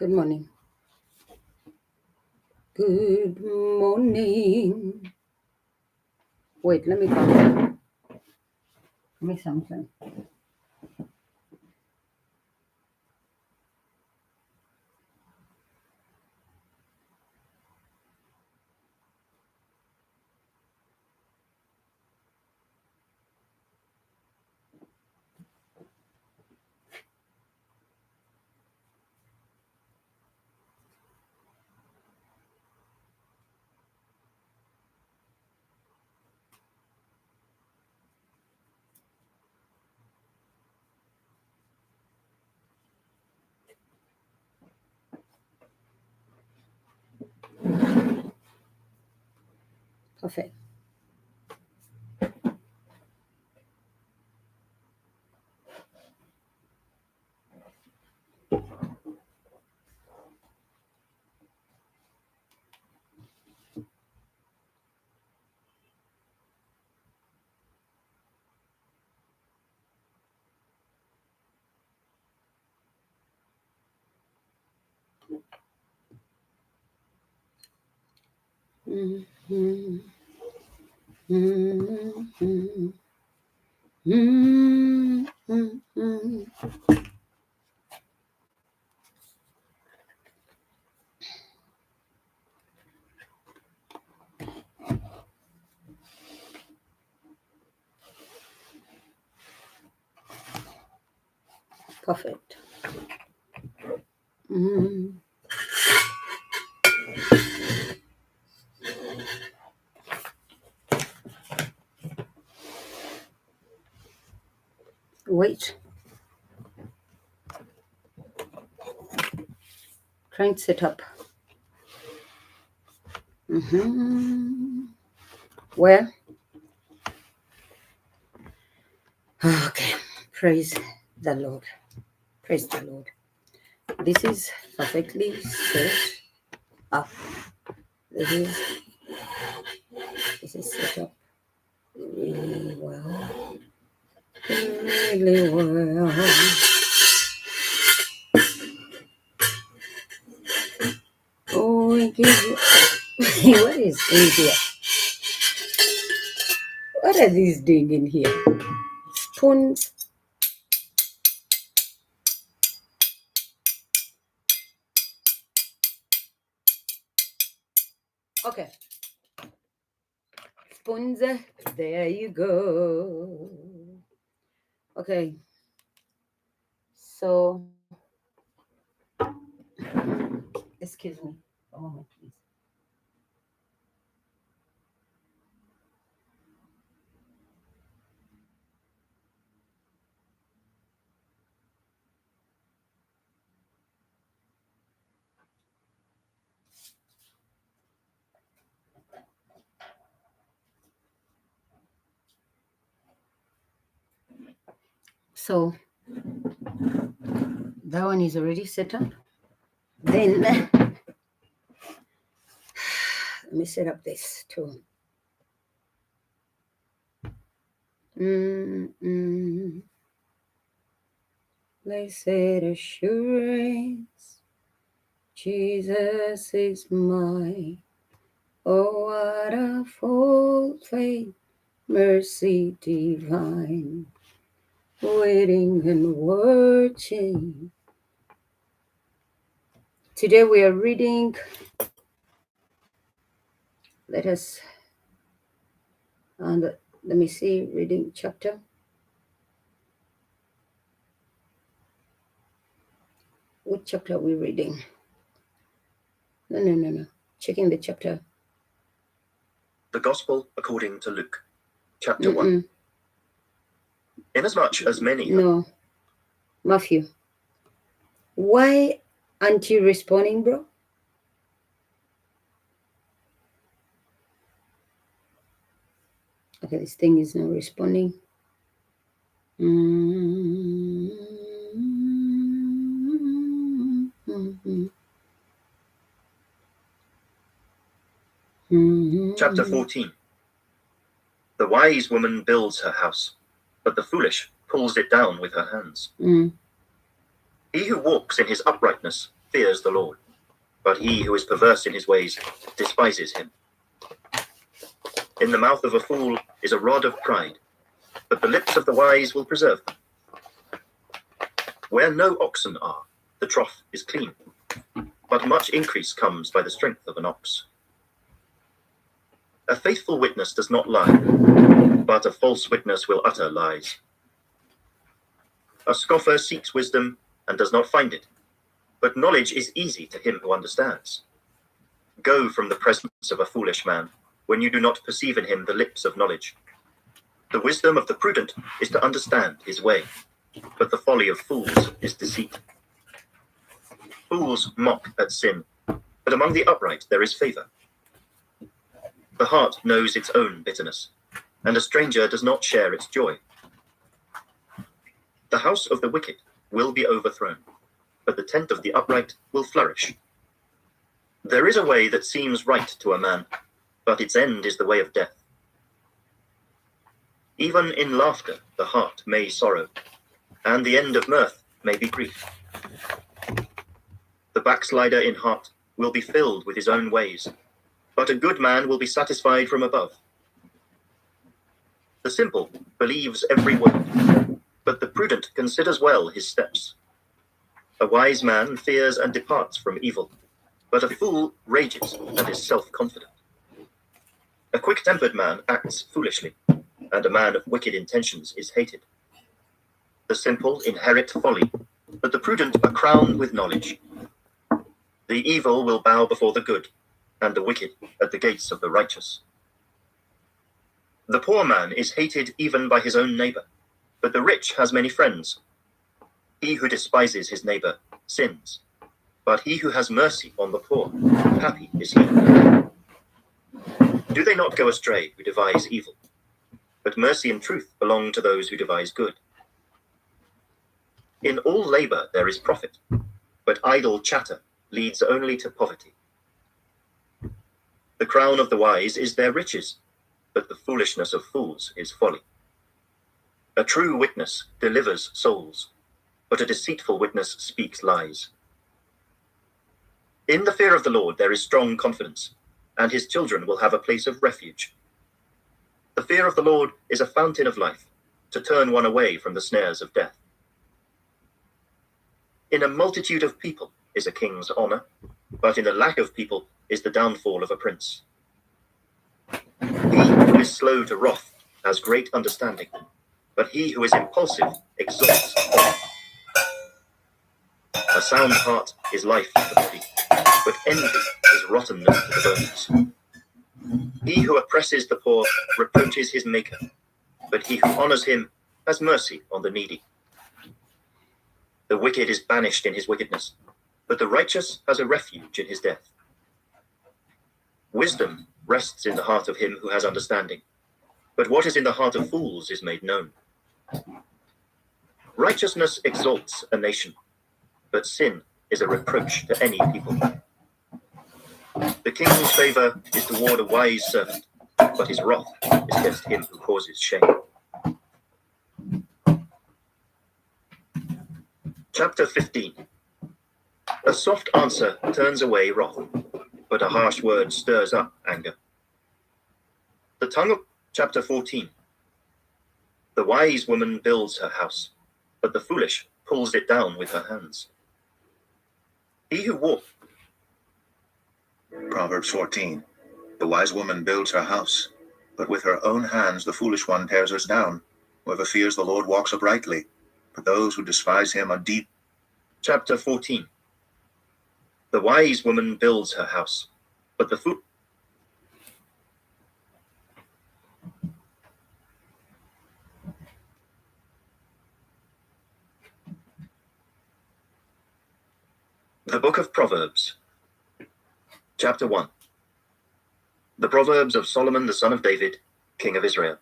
Good morning. Good morning. Wait, let me come. Give me something. Perfect. Mm-hmm. Mm-hmm. Mm-hmm. Perfect. Mm-hmm. Wait. Trying to set up. Mm-hmm. Where? Okay. Praise the Lord. Praise the Lord. This is perfectly set up. This is set up really well. Really well. Oh, it gives you. What is in here? What are these doing in here? Spoons. Okay. Spoons. There you go. Okay. So, excuse me. A moment, please. So, that one is already set up. Then, let me set up this too. Blessed assurance, Jesus is mine. Oh, what a full faith, mercy divine, waiting and watching Today we are reading, let me see, reading chapter. What chapter are we reading? No. Checking the chapter. The Gospel according to Luke, chapter 1. Inasmuch as many... No. Matthew. Why aren't you responding, bro? Okay, this thing is not responding. Chapter 14. The wise woman builds her house, but the foolish pulls it down with her hands. He who walks in his uprightness fears the Lord, but he who is perverse in his ways despises him. In the mouth of a fool is a rod of pride, but the lips of the wise will preserve them. Where no oxen are, the trough is clean, but much increase comes by the strength of an ox. A faithful witness does not lie, but a false witness will utter lies. A scoffer seeks wisdom and does not find it, but knowledge is easy to him who understands. Go from the presence of a foolish man, when you do not perceive in him the lips of knowledge. The wisdom of the prudent is to understand his way, but the folly of fools is deceit. Fools mock at sin, but among the upright there is favor. The heart knows its own bitterness, and a stranger does not share its joy. The house of the wicked will be overthrown, but the tent of the upright will flourish. There is a way that seems right to a man, but its end is the way of death. Even in laughter the heart may sorrow, and the end of mirth may be grief. The backslider in heart will be filled with his own ways, but a good man will be satisfied from above. The simple believes every word, but the prudent considers well his steps. A wise man fears and departs from evil, but a fool rages and is self-confident. A quick-tempered man acts foolishly, and a man of wicked intentions is hated. The simple inherit folly, but the prudent are crowned with knowledge. The evil will bow before the good, and the wicked at the gates of the righteous. The poor man is hated even by his own neighbor, but the rich has many friends. He who despises his neighbor sins, but he who has mercy on the poor, happy is he. Do they not go astray who devise evil? But mercy and truth belong to those who devise good. In all labor there is profit, but idle chatter leads only to poverty. The crown of the wise is their riches, but the foolishness of fools is folly. A true witness delivers souls, but a deceitful witness speaks lies. In the fear of the Lord there is strong confidence, and his children will have a place of refuge. The fear of the Lord is a fountain of life, to turn one away from the snares of death. In a multitude of people is a king's honor, but in the lack of people is the downfall of a prince. He who is slow to wrath has great understanding, but he who is impulsive exalts honor. A sound heart is life to the body, but envy is rottenness to the bones. He who oppresses the poor reproaches his maker, but he who honors him has mercy on the needy. The wicked is banished in his wickedness, but the righteous has a refuge in his death. Wisdom rests in the heart of him who has understanding, but what is in the heart of fools is made known. Righteousness exalts a nation, but sin is a reproach to any people. The king's favor is toward a wise servant, but his wrath is against him who causes shame. Chapter 15. A soft answer turns away wrath, but a harsh word stirs up anger. The tongue of chapter 14. The wise woman builds her house, but the foolish pulls it down with her hands. He who Proverbs 14. The wise woman builds her house, but with her own hands the foolish one tears us down. Whoever fears the Lord walks uprightly, but those who despise him are deep. Chapter 14. The wise woman builds her house, but the fool... The Book of Proverbs. Chapter 1. The Proverbs of Solomon the son of David, king of Israel.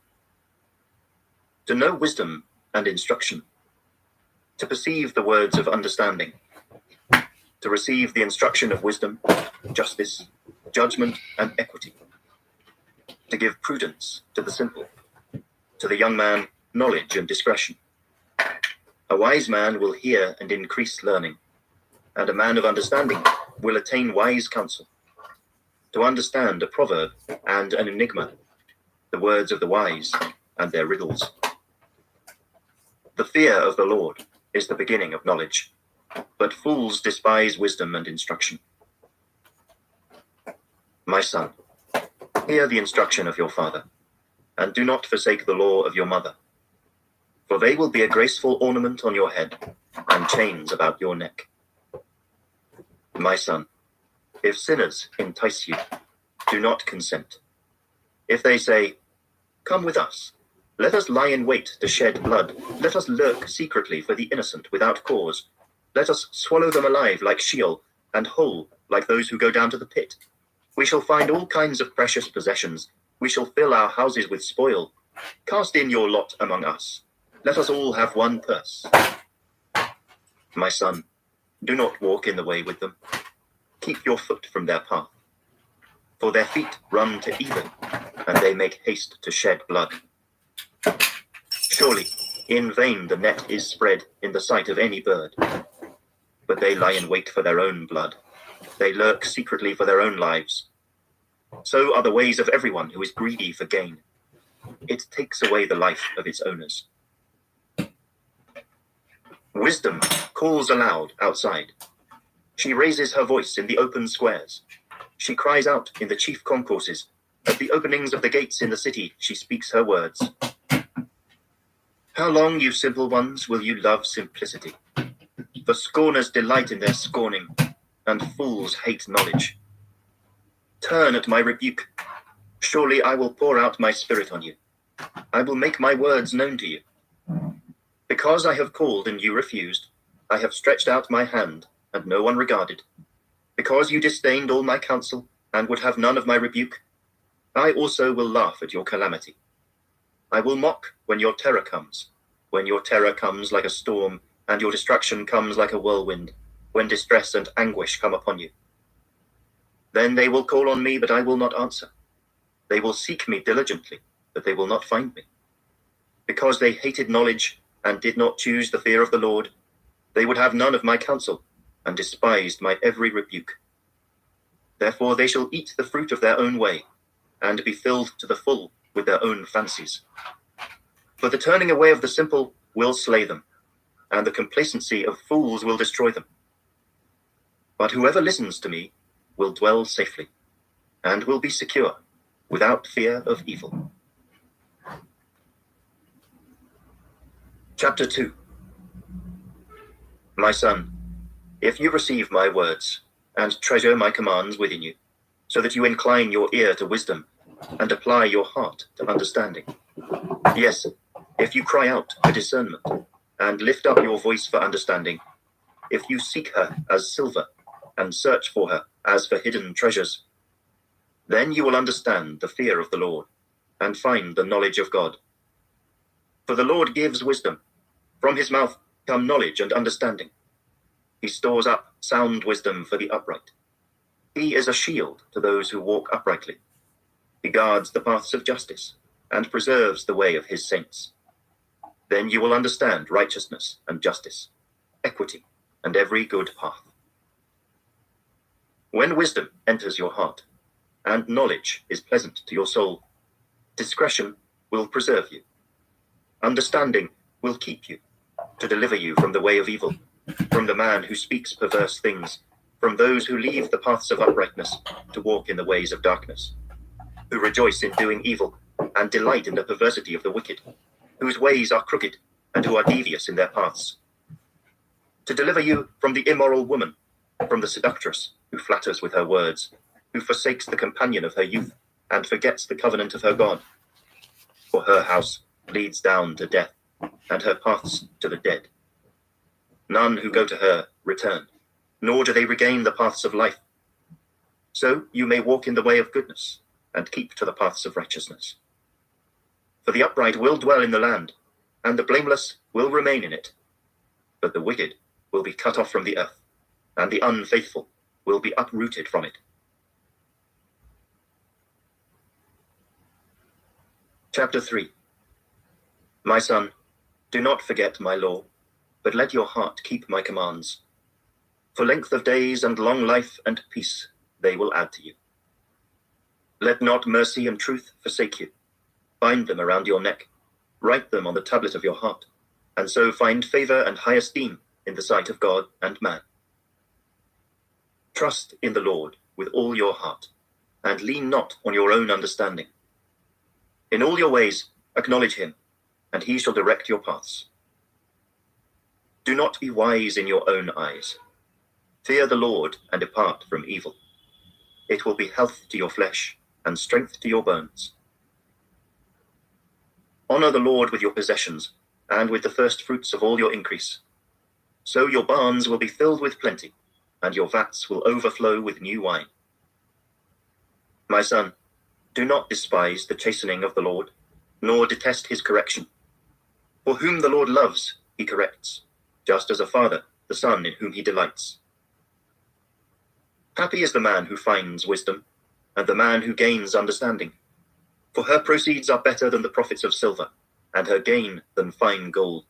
To know wisdom and instruction, to perceive the words of understanding, to receive the instruction of wisdom, justice, judgment, and equity, to give prudence to the simple, to the young man knowledge and discretion. A wise man will hear and increase learning, and a man of understanding will attain wise counsel. To understand a proverb and an enigma, the words of the wise and their riddles. The fear of the Lord is the beginning of knowledge, but fools despise wisdom and instruction. My son, hear the instruction of your father, and do not forsake the law of your mother, for they will be a graceful ornament on your head and chains about your neck. My son, if sinners entice you, do not consent. If they say, "Come with us, let us lie in wait to shed blood, let us lurk secretly for the innocent without cause, let us swallow them alive like Sheol, and whole like those who go down to the pit. We shall find all kinds of precious possessions, we shall fill our houses with spoil. Cast in your lot among us, let us all have one purse." My son, do not walk in the way with them. Keep your foot from their path. For their feet run to evil, and they make haste to shed blood. Surely, in vain the net is spread in the sight of any bird. But they lie in wait for their own blood. They lurk secretly for their own lives. So are the ways of everyone who is greedy for gain. It takes away the life of its owners. Wisdom calls aloud outside. She raises her voice in the open squares. She cries out in the chief concourses. At the openings of the gates in the city, she speaks her words. How long, you simple ones, will you love simplicity? For scorners delight in their scorning, and fools hate knowledge. Turn at my rebuke. Surely I will pour out my spirit on you. I will make my words known to you. Because I have called and you refused, I have stretched out my hand, and no one regarded. Because you disdained all my counsel, and would have none of my rebuke, I also will laugh at your calamity. I will mock when your terror comes like a storm, and your destruction comes like a whirlwind, when distress and anguish come upon you. Then they will call on me, but I will not answer. They will seek me diligently, but they will not find me. Because they hated knowledge and did not choose the fear of the Lord, they would have none of my counsel, and despised my every rebuke. Therefore they shall eat the fruit of their own way, and be filled to the full with their own fancies. For the turning away of the simple will slay them, and the complacency of fools will destroy them. But whoever listens to me will dwell safely, and will be secure, without fear of evil. Chapter 2. My son, if you receive my words, and treasure my commands within you, so that you incline your ear to wisdom, and apply your heart to understanding. Yes, if you cry out for discernment, and lift up your voice for understanding, if you seek her as silver, and search for her as for hidden treasures, then you will understand the fear of the Lord, and find the knowledge of God. For the Lord gives wisdom. From his mouth come knowledge and understanding. He stores up sound wisdom for the upright. He is a shield to those who walk uprightly. He guards the paths of justice, and preserves the way of his saints. Then you will understand righteousness and justice, equity, and every good path. When wisdom enters your heart, and knowledge is pleasant to your soul, discretion will preserve you. Understanding will keep you, to deliver you from the way of evil, from the man who speaks perverse things, from those who leave the paths of uprightness to walk in the ways of darkness, who rejoice in doing evil and delight in the perversity of the wicked, whose ways are crooked and who are devious in their paths. To deliver you from the immoral woman, from the seductress who flatters with her words, who forsakes the companion of her youth and forgets the covenant of her God. For her house leads down to death, and her paths to the dead. None who go to her return, nor do they regain the paths of life. So you may walk in the way of goodness, and keep to the paths of righteousness. For the upright will dwell in the land, and the blameless will remain in it. But the wicked will be cut off from the earth, and the unfaithful will be uprooted from it. Chapter 3. My son, do not forget my law, but let your heart keep my commands. For length of days and long life and peace they will add to you. Let not mercy and truth forsake you. Bind them around your neck. Write them on the tablet of your heart, and so find favor and high esteem in the sight of God and man. Trust in the Lord with all your heart, and lean not on your own understanding. In all your ways acknowledge him, and he shall direct your paths. Do not be wise in your own eyes. Fear the Lord and depart from evil. It will be health to your flesh and strength to your bones. Honor the Lord with your possessions and with the first fruits of all your increase. So your barns will be filled with plenty, and your vats will overflow with new wine. My son, do not despise the chastening of the Lord, nor detest his correction. For whom the Lord loves, he corrects, just as a father the son in whom he delights. Happy is the man who finds wisdom, and the man who gains understanding. For her proceeds are better than the profits of silver, and her gain than fine gold.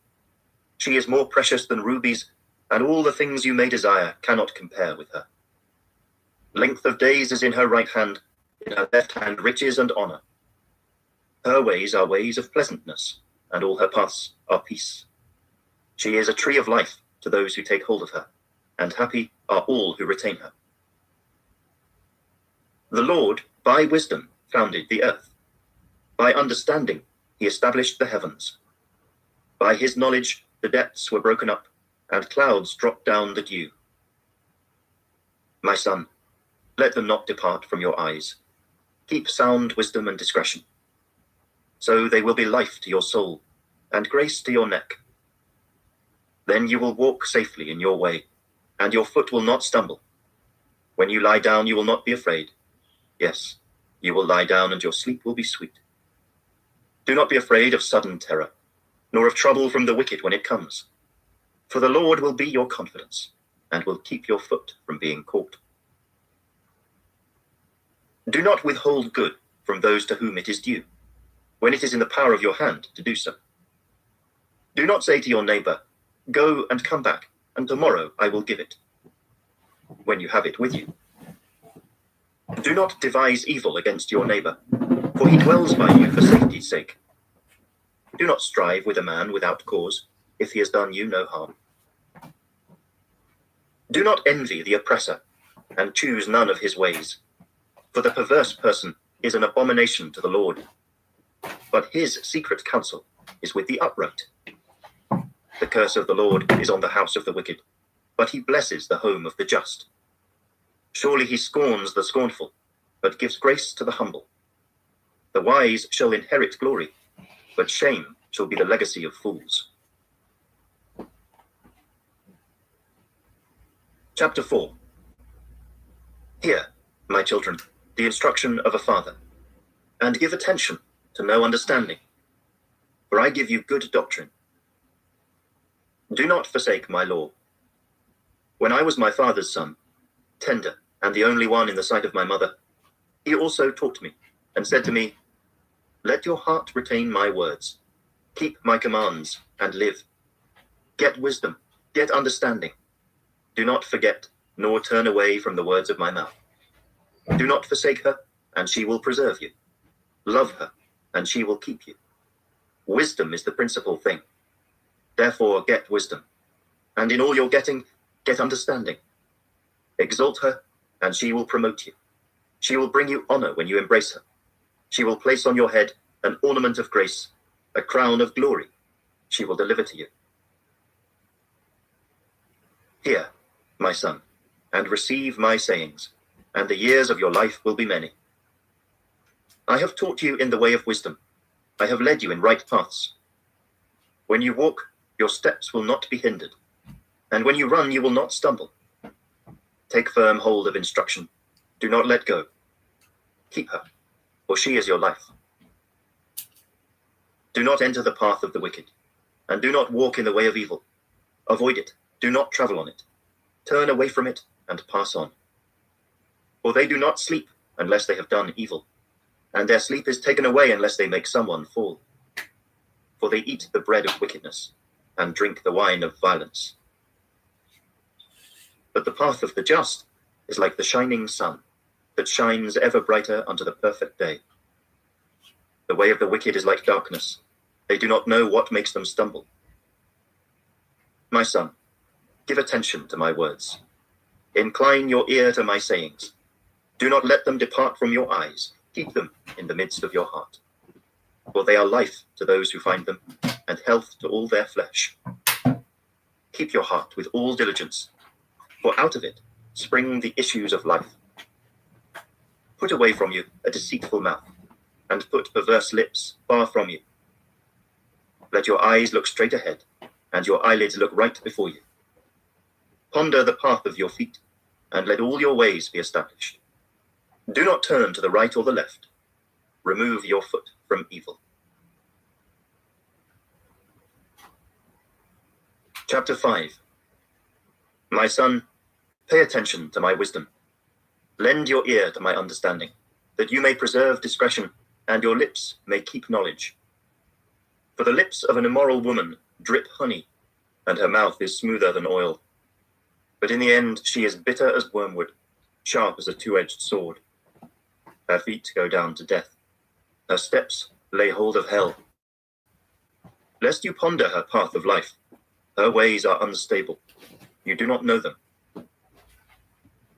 She is more precious than rubies, and all the things you may desire cannot compare with her. Length of days is in her right hand, in her left hand riches and honor. Her ways are ways of pleasantness, and all her paths are peace. She is a tree of life to those who take hold of her, and happy are all who retain her. The Lord, by wisdom, founded the earth. By understanding, he established the heavens. By his knowledge, the depths were broken up, and clouds dropped down the dew. My son, let them not depart from your eyes. Keep sound wisdom and discretion. So they will be life to your soul, and grace to your neck. Then you will walk safely in your way, and your foot will not stumble. When you lie down, you will not be afraid. Yes, you will lie down, and your sleep will be sweet. Do not be afraid of sudden terror, nor of trouble from the wicked when it comes. For the Lord will be your confidence, and will keep your foot from being caught. Do not withhold good from those to whom it is due, when it is in the power of your hand to do so. Do not say to your neighbor, "Go and come back, and tomorrow I will give it," when you have it with you. Do not devise evil against your neighbor, for he dwells by you for safety's sake. Do not strive with a man without cause, if he has done you no harm. Do not envy the oppressor, and choose none of his ways, for the perverse person is an abomination to the Lord, but his secret counsel is with the upright. The curse of the Lord is on the house of the wicked, but he blesses the home of the just. Surely he scorns the scornful, but gives grace to the humble. The wise shall inherit glory, but shame shall be the legacy of fools. Chapter 4. Hear, my children, the instruction of a father, and give attention to know understanding, for I give you good doctrine. Do not forsake my law. When I was my father's son, tender and the only one in the sight of my mother, he also taught me, and said to me, "Let your heart retain my words. Keep my commands, and live. Get wisdom, get understanding. Do not forget, nor turn away from the words of my mouth. Do not forsake her, and she will preserve you. Love her, and she will keep you. Wisdom is the principal thing. Therefore get wisdom, and in all your getting, get understanding. Exalt her, and she will promote you. She will bring you honor when you embrace her. She will place on your head an ornament of grace, a crown of glory. She will deliver to you. Hear, my son, and receive my sayings, and the years of your life will be many. I have taught you in the way of wisdom. I have led you in right paths. When you walk, your steps will not be hindered, and when you run, you will not stumble. Take firm hold of instruction. Do not let go. Keep her, for she is your life. Do not enter the path of the wicked, and do not walk in the way of evil. Avoid it. Do not travel on it. Turn away from it and pass on. For they do not sleep unless they have done evil, and their sleep is taken away unless they make someone fall. For they eat the bread of wickedness and drink the wine of violence. But the path of the just is like the shining sun that shines ever brighter unto the perfect day. The way of the wicked is like darkness. They do not know what makes them stumble. My son, give attention to my words. Incline your ear to my sayings. Do not let them depart from your eyes. Keep them in the midst of your heart. For they are life to those who find them, and health to all their flesh. Keep your heart with all diligence, for out of it spring the issues of life. Put away from you a deceitful mouth, and put perverse lips far from you. Let your eyes look straight ahead, and your eyelids look right before you. Ponder the path of your feet, and let all your ways be established. Do not turn to the right or the left. Remove your foot from evil. Chapter 5. My son, pay attention to my wisdom. Lend your ear to my understanding, that you may preserve discretion, and your lips may keep knowledge. For the lips of an immoral woman drip honey, and her mouth is smoother than oil. But in the end she is bitter as wormwood, sharp as a two-edged sword. Her feet go down to death. Her steps lay hold of hell. Lest you ponder her path of life, her ways are unstable. You do not know them.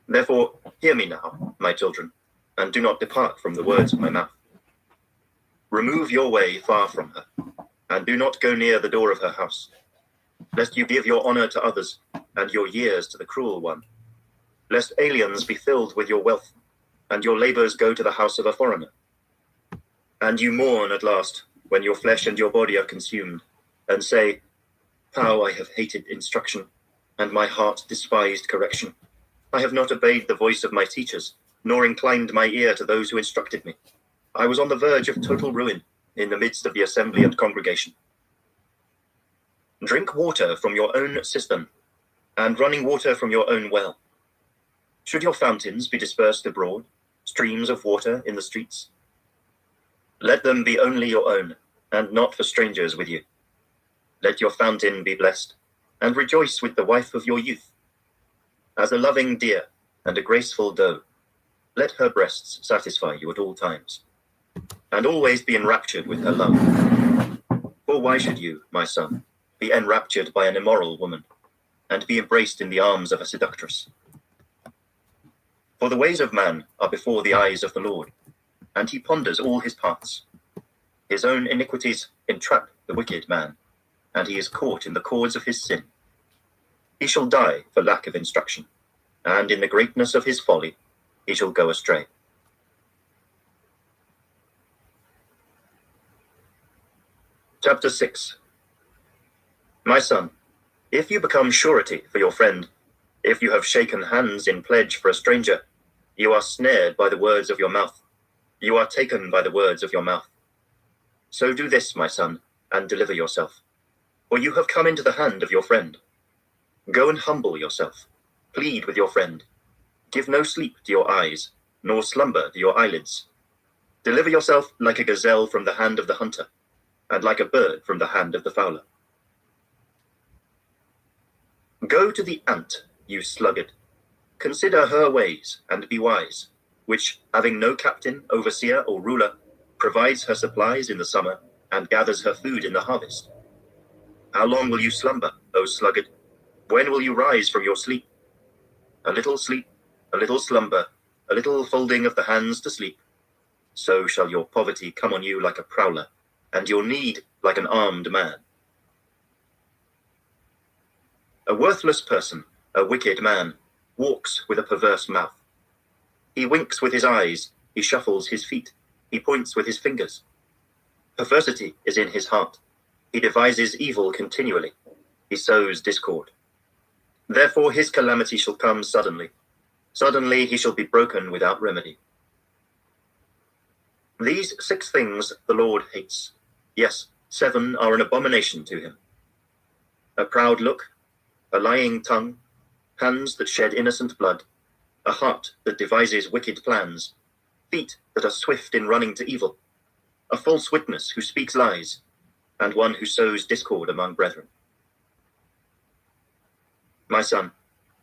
Therefore, hear me now, my children, and do not depart from the words of my mouth. Remove your way far from her, and do not go near the door of her house, lest you give your honor to others, and your years to the cruel one, lest aliens be filled with your wealth, and your labors go to the house of a foreigner. And you mourn at last, when your flesh and your body are consumed, and say, how I have hated instruction, and my heart despised correction. I have not obeyed the voice of my teachers, nor inclined my ear to those who instructed me. I was on the verge of total ruin, in the midst of the assembly and congregation. Drink water from your own cistern, and running water from your own well. Should your fountains be dispersed abroad, streams of water in the streets? Let them be only your own, and not for strangers with you. Let your fountain be blessed, and rejoice with the wife of your youth. As a loving deer and a graceful doe, let her breasts satisfy you at all times, and always be enraptured with her love. For why should you, my son, be enraptured by an immoral woman, and be embraced in the arms of a seductress? For the ways of man are before the eyes of the Lord, and he ponders all his paths. His own iniquities entrap the wicked man, and he is caught in the cords of his sin. He shall die for lack of instruction, and in the greatness of his folly he shall go astray. Chapter 6. My son, if you become surety for your friend, if you have shaken hands in pledge for a stranger, you are snared by the words of your mouth. You are taken by the words of your mouth. So do this, my son, and deliver yourself, for you have come into the hand of your friend. Go and humble yourself. Plead with your friend. Give no sleep to your eyes, nor slumber to your eyelids. Deliver yourself like a gazelle from the hand of the hunter, and like a bird from the hand of the fowler. Go to the ant, you sluggard. Consider her ways, and be wise, which, having no captain, overseer, or ruler, provides her supplies in the summer, and gathers her food in the harvest. How long will you slumber, O sluggard? When will you rise from your sleep? A little sleep, a little slumber, a little folding of the hands to sleep. So shall your poverty come on you like a prowler, and your need like an armed man. A worthless person, a wicked man, walks with a perverse mouth. He winks with his eyes, he shuffles his feet, he points with his fingers. Perversity is in his heart. He devises evil continually. He sows discord. Therefore his calamity shall come suddenly. Suddenly he shall be broken without remedy. These 6 things the Lord hates. Yes, 7 are an abomination to him. A proud look, a lying tongue, hands that shed innocent blood, a heart that devises wicked plans, feet that are swift in running to evil, a false witness who speaks lies, and one who sows discord among brethren. My son,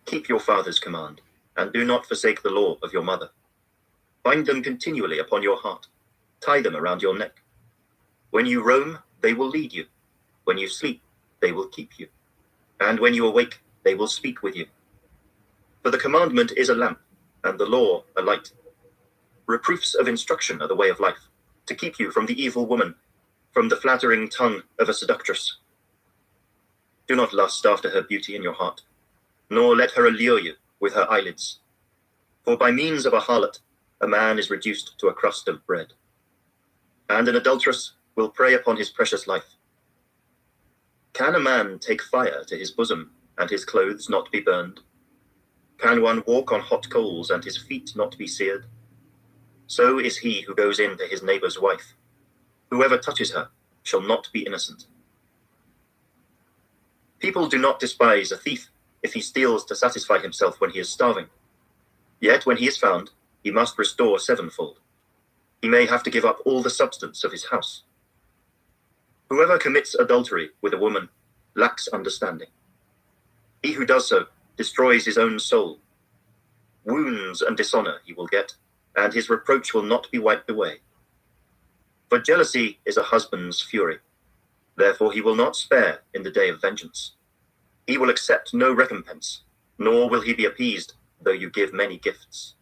keep your father's command, and do not forsake the law of your mother. Bind them continually upon your heart. Tie them around your neck. When you roam, they will lead you. When you sleep, they will keep you. And when you awake, they will speak with you. For the commandment is a lamp, and the law a light. Reproofs of instruction are the way of life, to keep you from the evil woman, from the flattering tongue of a seductress. Do not lust after her beauty in your heart, nor let her allure you with her eyelids. For by means of a harlot, a man is reduced to a crust of bread. And an adulteress will prey upon his precious life. Can a man take fire to his bosom, and his clothes not be burned? Can one walk on hot coals, and his feet not be seared? So is he who goes in to his neighbor's wife. Whoever touches her shall not be innocent. People do not despise a thief if he steals to satisfy himself when he is starving. Yet when he is found, he must restore 7-fold. He may have to give up all the substance of his house. Whoever commits adultery with a woman lacks understanding. He who does so destroys his own soul. Wounds and dishonor he will get, and his reproach will not be wiped away. For jealousy is a husband's fury. Therefore he will not spare in the day of vengeance. He will accept no recompense, nor will he be appeased, though you give many gifts.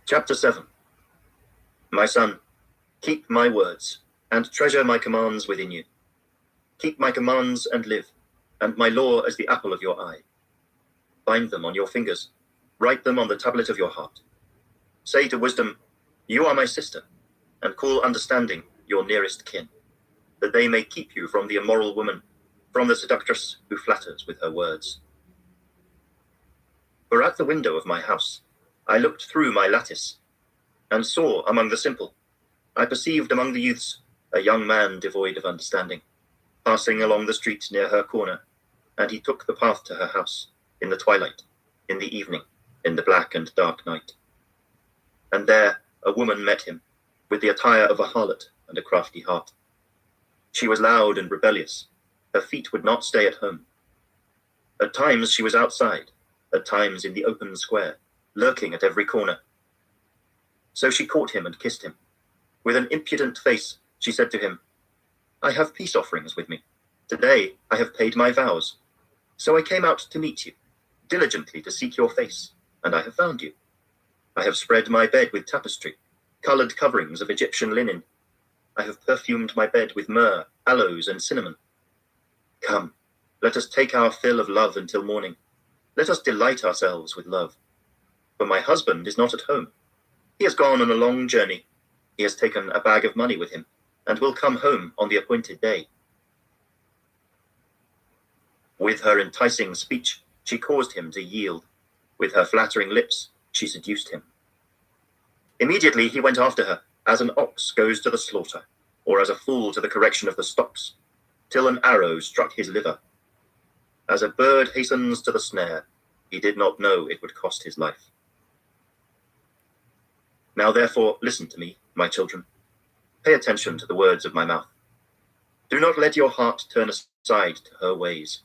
Chapter 7. My son, keep my words, and treasure my commands within you. Keep my commands and live, and my law as the apple of your eye. Bind them on your fingers, write them on the tablet of your heart. Say to wisdom, you are my sister, and call understanding your nearest kin, that they may keep you from the immoral woman, from the seductress who flatters with her words. For at the window of my house I looked through my lattice, and saw among the simple, I perceived among the youths a young man devoid of understanding, passing along the street near her corner, and he took the path to her house, in the twilight, in the evening, in the black and dark night. And there a woman met him, with the attire of a harlot and a crafty heart. She was loud and rebellious. Her feet would not stay at home. At times she was outside, at times in the open square, lurking at every corner. So she caught him and kissed him. With an impudent face, she said to him, I have peace offerings with me. Today I have paid my vows. So I came out to meet you, diligently to seek your face, and I have found you. I have spread my bed with tapestry, colored coverings of Egyptian linen. I have perfumed my bed with myrrh, aloes, and cinnamon. Come, let us take our fill of love until morning. Let us delight ourselves with love. For my husband is not at home. He has gone on a long journey. He has taken a bag of money with him, and will come home on the appointed day. With her enticing speech, she caused him to yield. With her flattering lips, she seduced him. Immediately he went after her, as an ox goes to the slaughter, or as a fool to the correction of the stocks, till an arrow struck his liver. As a bird hastens to the snare, he did not know it would cost his life. Now therefore listen to me, my children. Pay attention to the words of my mouth. Do not let your heart turn aside to her ways.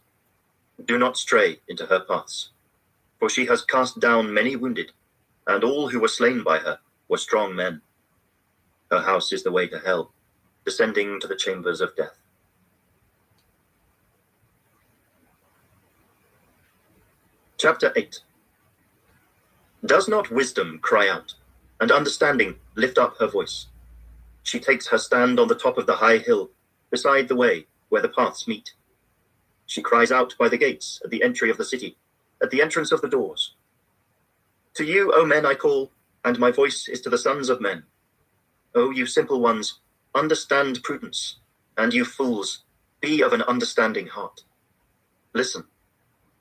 Do not stray into her paths. For she has cast down many wounded, and all who were slain by her were strong men. Her house is the way to hell, descending to the chambers of death. Chapter 8. Does not wisdom cry out, and understanding lift up her voice? She takes her stand on the top of the high hill, beside the way where the paths meet. She cries out by the gates at the entry of the city, at the entrance of the doors. To you, O men, I call, and my voice is to the sons of men. O you simple ones, understand prudence, and you fools, be of an understanding heart. Listen,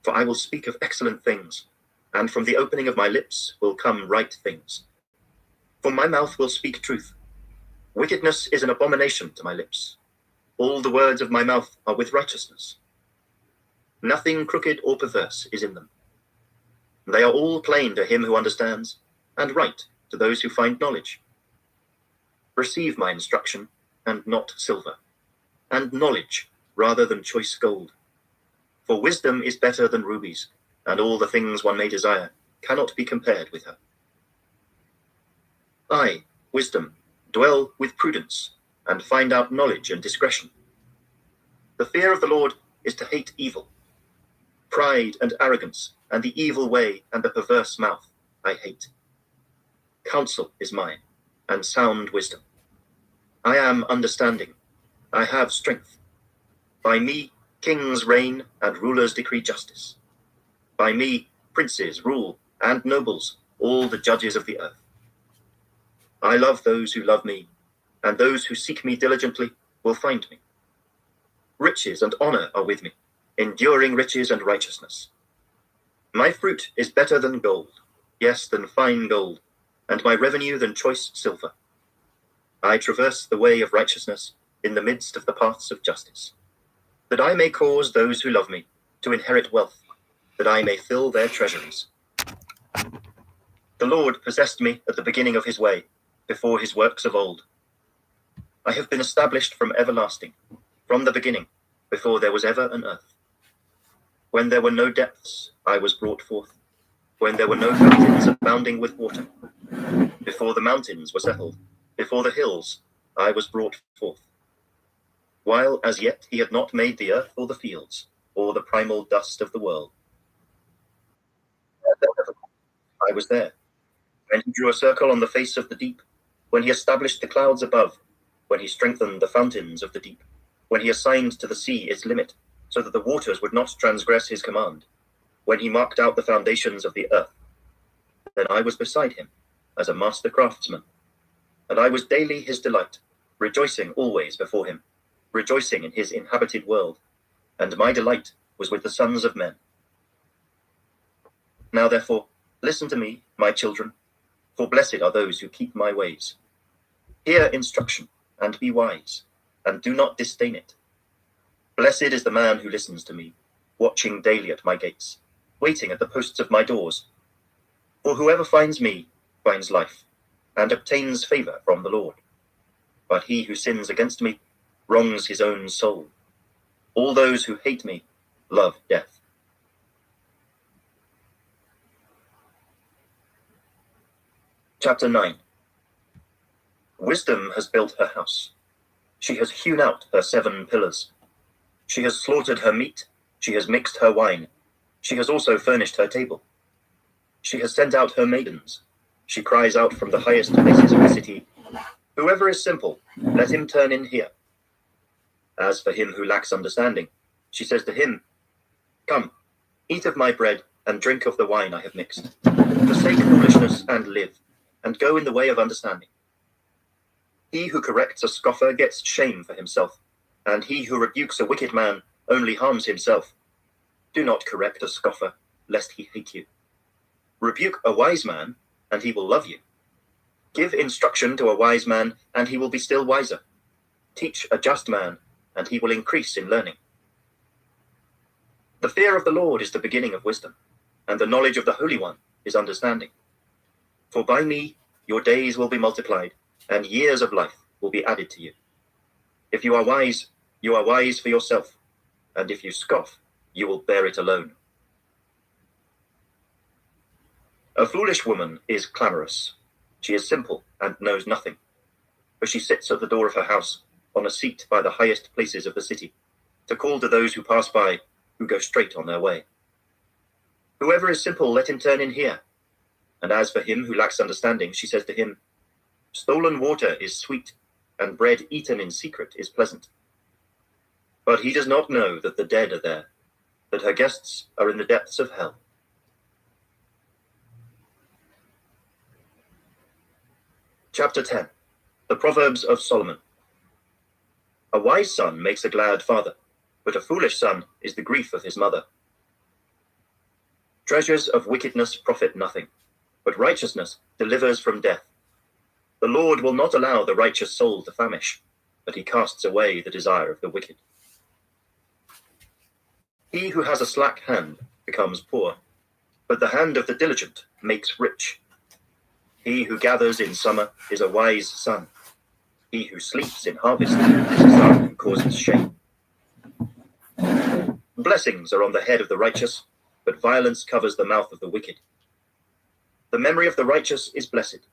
for I will speak of excellent things, and from the opening of my lips will come right things. For my mouth will speak truth. Wickedness is an abomination to my lips. All the words of my mouth are with righteousness. Nothing crooked or perverse is in them. They are all plain to him who understands, and right to those who find knowledge. Receive my instruction, and not silver, and knowledge rather than choice gold. For wisdom is better than rubies, and all the things one may desire cannot be compared with her. I, wisdom, dwell with prudence, and find out knowledge and discretion. The fear of the Lord is to hate evil. Pride and arrogance, and the evil way and the perverse mouth I hate. Counsel is mine, and sound wisdom. I am understanding. I have strength. By me kings reign and rulers decree justice. By me princes rule and nobles, all the judges of the earth. I love those who love me, and those who seek me diligently will find me. Riches and honor are with me, enduring riches and righteousness. My fruit is better than gold, yes, than fine gold, and my revenue than choice silver. I traverse the way of righteousness in the midst of the paths of justice, that I may cause those who love me to inherit wealth, that I may fill their treasuries. The Lord possessed me at the beginning of his way, before his works of old. I have been established from everlasting, from the beginning, before there was ever an earth. When there were no depths, I was brought forth, when there were no fountains abounding with water. Before the mountains were settled, before the hills, I was brought forth. While as yet he had not made the earth or the fields, or the primal dust of the world. I was there, when he drew a circle on the face of the deep, when he established the clouds above, when he strengthened the fountains of the deep, when he assigned to the sea its limit, so that the waters would not transgress his command, when he marked out the foundations of the earth. Then I was beside him, as a master craftsman, and I was daily his delight, rejoicing always before him, rejoicing in his inhabited world, and my delight was with the sons of men. Now therefore, listen to me, my children, for blessed are those who keep my ways. Hear instruction, and be wise, and do not disdain it. Blessed is the man who listens to me, watching daily at my gates, waiting at the posts of my doors. For whoever finds me finds life, and obtains favor from the Lord. But he who sins against me wrongs his own soul. All those who hate me love death. Chapter 9. Wisdom has built her house. She has hewn out her 7 pillars. She has slaughtered her meat. She has mixed her wine. She has also furnished her table. She has sent out her maidens. She cries out from the highest places of the city, "Whoever is simple, let him turn in here." As for him who lacks understanding, she says to him, "Come, eat of my bread and drink of the wine I have mixed. Forsake foolishness and live, and go in the way of understanding." He who corrects a scoffer gets shame for himself, and he who rebukes a wicked man only harms himself. Do not correct a scoffer, lest he hate you. Rebuke a wise man, and he will love you. Give instruction to a wise man, and he will be still wiser. Teach a just man, and he will increase in learning. The fear of the Lord is the beginning of wisdom, and the knowledge of the Holy One is understanding. For by me your days will be multiplied, and years of life will be added to you. If you are wise for yourself, and if you scoff, you will bear it alone. A foolish woman is clamorous. She is simple and knows nothing, for she sits at the door of her house, on a seat by the highest places of the city, to call to those who pass by, who go straight on their way. Whoever is simple, let him turn in here. And as for him who lacks understanding, she says to him, stolen water is sweet, and bread eaten in secret is pleasant. But he does not know that the dead are there, that her guests are in the depths of hell. Chapter 10. The Proverbs of Solomon. A wise son makes a glad father, but a foolish son is the grief of his mother. Treasures of wickedness profit nothing, but righteousness delivers from death. The Lord will not allow the righteous soul to famish, but he casts away the desire of the wicked. He who has a slack hand becomes poor, but the hand of the diligent makes rich. He who gathers in summer is a wise son. He who sleeps in harvest is a son who causes shame. Blessings are on the head of the righteous, but violence covers the mouth of the wicked. The memory of the righteous is blessed,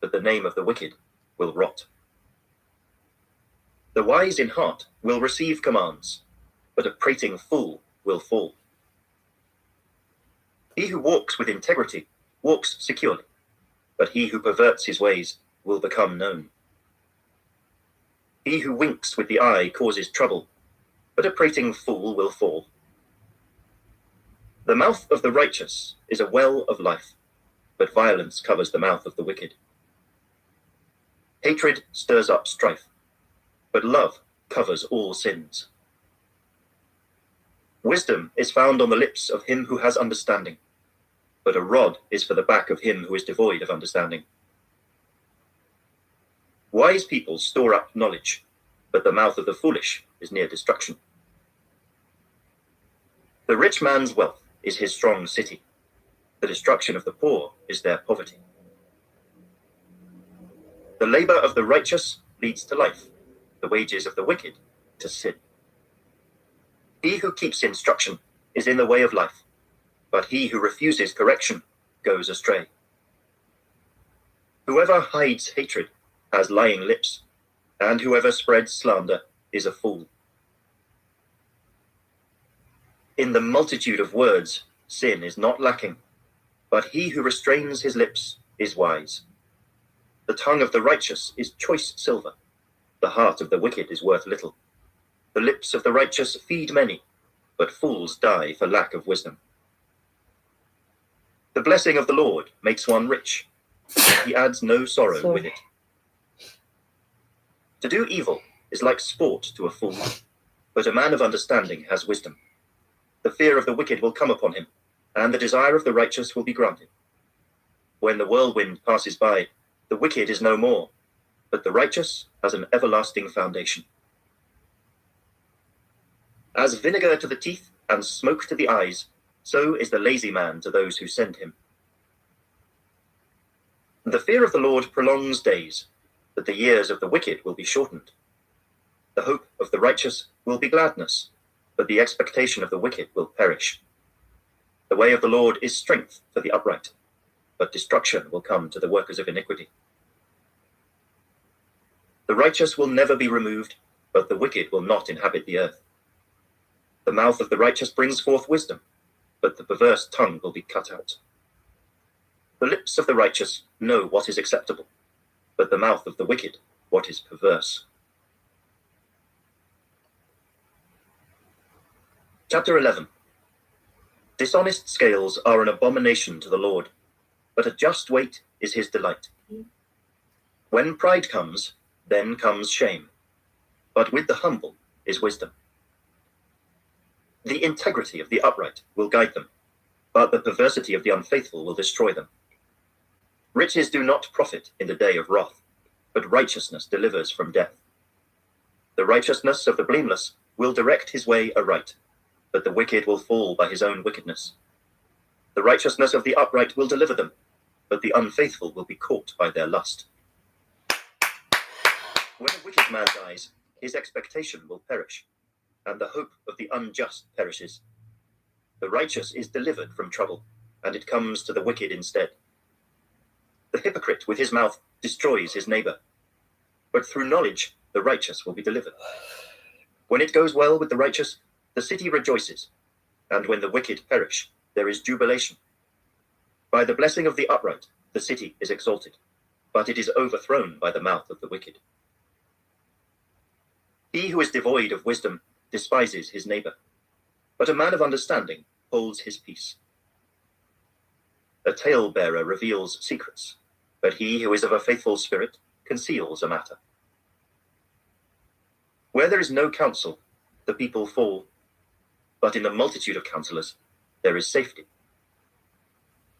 but the name of the wicked will rot. The wise in heart will receive commands, but a prating fool will fall. He who walks with integrity walks securely, but he who perverts his ways will become known. He who winks with the eye causes trouble, but a prating fool will fall. The mouth of the righteous is a well of life, but violence covers the mouth of the wicked. Hatred stirs up strife, but love covers all sins. Wisdom is found on the lips of him who has understanding, but a rod is for the back of him who is devoid of understanding. Wise people store up knowledge, but the mouth of the foolish is near destruction. The rich man's wealth is his strong city. The destruction of the poor is their poverty. The labor of the righteous leads to life, the wages of the wicked to sin. He who keeps instruction is in the way of life, but he who refuses correction goes astray. Whoever hides hatred has lying lips, and whoever spreads slander is a fool. In the multitude of words, sin is not lacking, but he who restrains his lips is wise. The tongue of the righteous is choice silver. The heart of the wicked is worth little. The lips of the righteous feed many, but fools die for lack of wisdom. The blessing of the Lord makes one rich. He adds no sorrow with it. To do evil is like sport to a fool, but a man of understanding has wisdom. The fear of the wicked will come upon him, and the desire of the righteous will be granted. When the whirlwind passes by, the wicked is no more, but the righteous has an everlasting foundation. As vinegar to the teeth and smoke to the eyes, so is the lazy man to those who send him. The fear of the Lord prolongs days, but the years of the wicked will be shortened. The hope of the righteous will be gladness, but the expectation of the wicked will perish. The way of the Lord is strength for the upright, but destruction will come to the workers of iniquity. The righteous will never be removed, but the wicked will not inhabit the earth. The mouth of the righteous brings forth wisdom, but the perverse tongue will be cut out. The lips of the righteous know what is acceptable, but the mouth of the wicked what is perverse. Chapter 11. Dishonest scales are an abomination to the Lord, but a just weight is his delight. When pride comes, then comes shame, but with the humble is wisdom. The integrity of the upright will guide them, but the perversity of the unfaithful will destroy them. Riches do not profit in the day of wrath, but righteousness delivers from death. The righteousness of the blameless will direct his way aright, but the wicked will fall by his own wickedness. The righteousness of the upright will deliver them, but the unfaithful will be caught by their lust. When a wicked man dies, his expectation will perish, and the hope of the unjust perishes. The righteous is delivered from trouble, and it comes to the wicked instead. The hypocrite with his mouth destroys his neighbor, but through knowledge the righteous will be delivered. When it goes well with the righteous, the city rejoices, and when the wicked perish, there is jubilation. By the blessing of the upright, the city is exalted, but it is overthrown by the mouth of the wicked. He who is devoid of wisdom despises his neighbor, but a man of understanding holds his peace. A talebearer reveals secrets, but he who is of a faithful spirit conceals a matter. Where there is no counsel, the people fall, but in the multitude of counselors there is safety.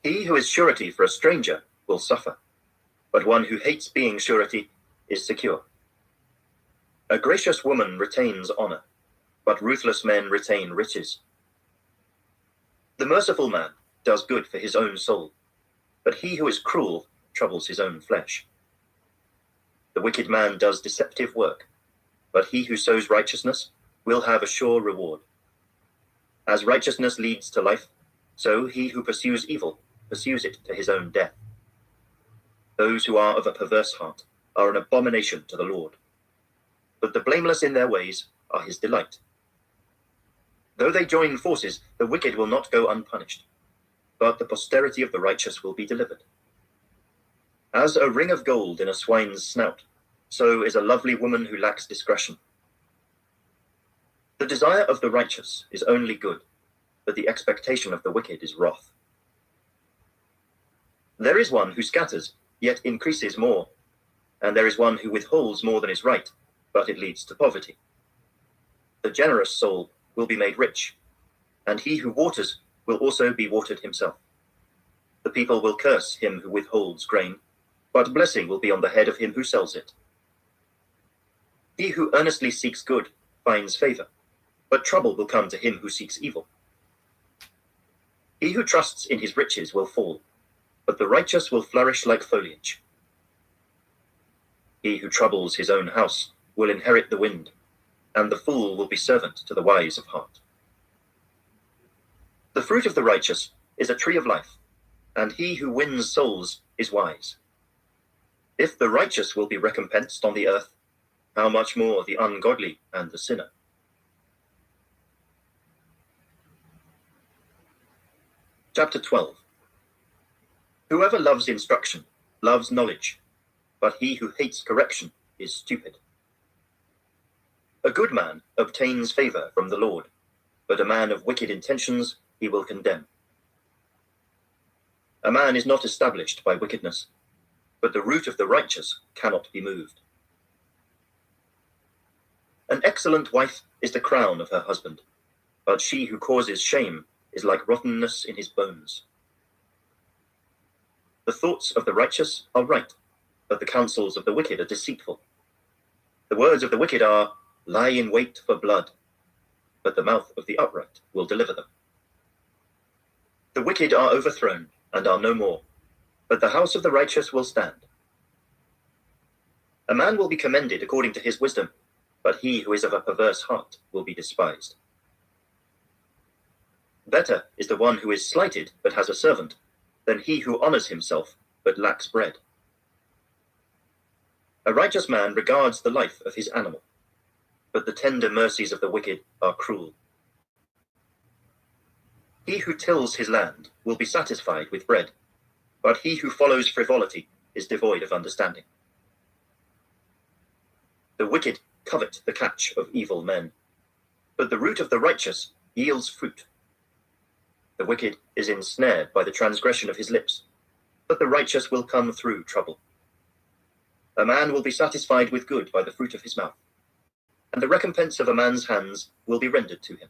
He who is surety for a stranger will suffer, but one who hates being surety is secure. A gracious woman retains honor, but ruthless men retain riches. The merciful man does good for his own soul, but he who is cruel troubles his own flesh. The wicked man does deceptive work, but he who sows righteousness will have a sure reward. As righteousness leads to life, so he who pursues evil pursues it to his own death. Those who are of a perverse heart are an abomination to the Lord, but the blameless in their ways are his delight. Though they join forces, the wicked will not go unpunished, but the posterity of the righteous will be delivered. As a ring of gold in a swine's snout, so is a lovely woman who lacks discretion. The desire of the righteous is only good, but the expectation of the wicked is wrath. There is one who scatters, yet increases more, and there is one who withholds more than is right, but it leads to poverty. The generous soul will be made rich, and he who waters will also be watered himself. The people will curse him who withholds grain, but blessing will be on the head of him who sells it. He who earnestly seeks good finds favor, but trouble will come to him who seeks evil. He who trusts in his riches will fall, but the righteous will flourish like foliage. He who troubles his own house will inherit the wind, and the fool will be servant to the wise of heart. The fruit of the righteous is a tree of life, and he who wins souls is wise. If the righteous will be recompensed on the earth, how much more the ungodly and the sinner? Chapter 12. Whoever loves instruction loves knowledge, but he who hates correction is stupid. A good man obtains favor from the Lord, but a man of wicked intentions he will condemn. A man is not established by wickedness, but the root of the righteous cannot be moved. An excellent wife is the crown of her husband, but she who causes shame is like rottenness in his bones. The thoughts of the righteous are right, but the counsels of the wicked are deceitful. The words of the wicked are, lie in wait for blood, but the mouth of the upright will deliver them. The wicked are overthrown and are no more, but the house of the righteous will stand. A man will be commended according to his wisdom, but he who is of a perverse heart will be despised. Better is the one who is slighted but has a servant, than he who honors himself but lacks bread. A righteous man regards the life of his animal, but the tender mercies of the wicked are cruel. He who tills his land will be satisfied with bread, but he who follows frivolity is devoid of understanding. The wicked covet the catch of evil men, but the root of the righteous yields fruit. The wicked is ensnared by the transgression of his lips, but the righteous will come through trouble. A man will be satisfied with good by the fruit of his mouth, and the recompense of a man's hands will be rendered to him.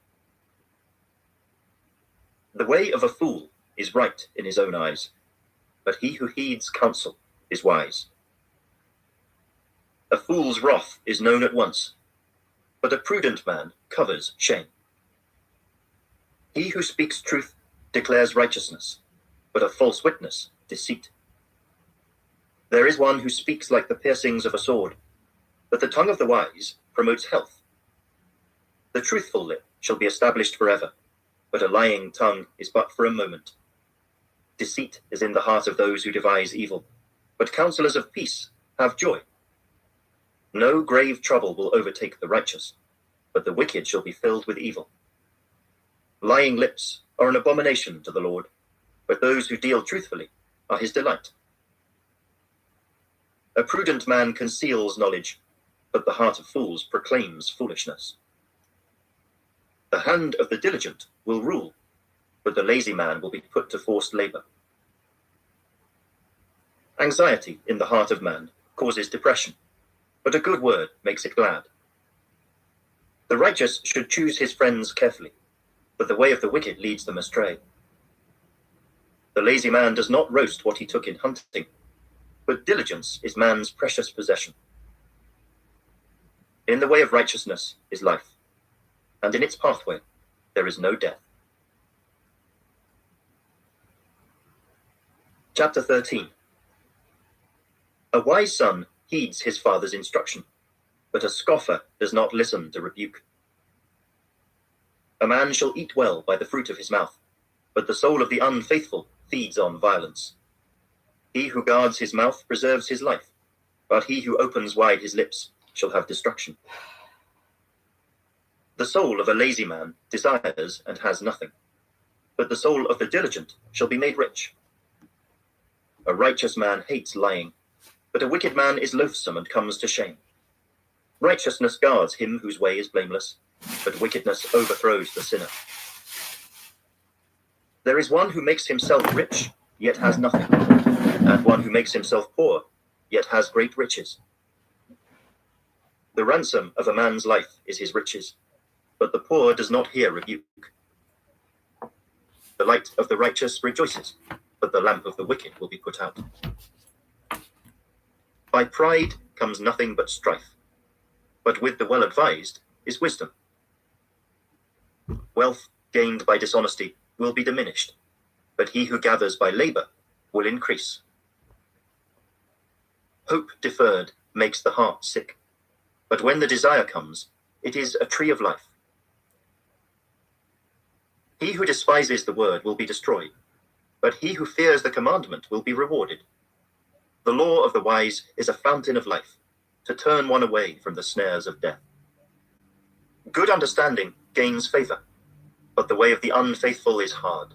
The way of a fool is right in his own eyes, but he who heeds counsel is wise. A fool's wrath is known at once, but a prudent man covers shame. He who speaks truth declares righteousness, but a false witness deceit. There is one who speaks like the piercings of a sword, but the tongue of the wise promotes health. The truthful lip shall be established forever, but a lying tongue is but for a moment. Deceit is in the heart of those who devise evil, but counselors of peace have joy. No grave trouble will overtake the righteous, but the wicked shall be filled with evil. Lying lips are an abomination to the Lord, but those who deal truthfully are his delight. A prudent man conceals knowledge, but the heart of fools proclaims foolishness. The hand of the diligent will rule, but the lazy man will be put to forced labor. Anxiety in the heart of man causes depression, but a good word makes it glad. The righteous should choose his friends carefully, but the way of the wicked leads them astray. The lazy man does not roast what he took in hunting, but diligence is man's precious possession. In the way of righteousness is life, and in its pathway there is no death. Chapter 13. A wise son heeds his father's instruction, but a scoffer does not listen to rebuke. A man shall eat well by the fruit of his mouth, but the soul of the unfaithful feeds on violence. He who guards his mouth preserves his life, but he who opens wide his lips shall have destruction. The soul of a lazy man desires and has nothing, but the soul of the diligent shall be made rich. A righteous man hates lying, but a wicked man is loathsome and comes to shame. Righteousness guards him whose way is blameless, but wickedness overthrows the sinner. There is one who makes himself rich, yet has nothing, and one who makes himself poor, yet has great riches. The ransom of a man's life is his riches, but the poor does not hear rebuke. The light of the righteous rejoices, but the lamp of the wicked will be put out. By pride comes nothing but strife, but with the well-advised is wisdom. Wealth gained by dishonesty will be diminished, but he who gathers by labor will increase. Hope deferred makes the heart sick, but when the desire comes, it is a tree of life. He who despises the word will be destroyed, but he who fears the commandment will be rewarded. The law of the wise is a fountain of life, to turn one away from the snares of death. Good understanding gains favor, but the way of the unfaithful is hard.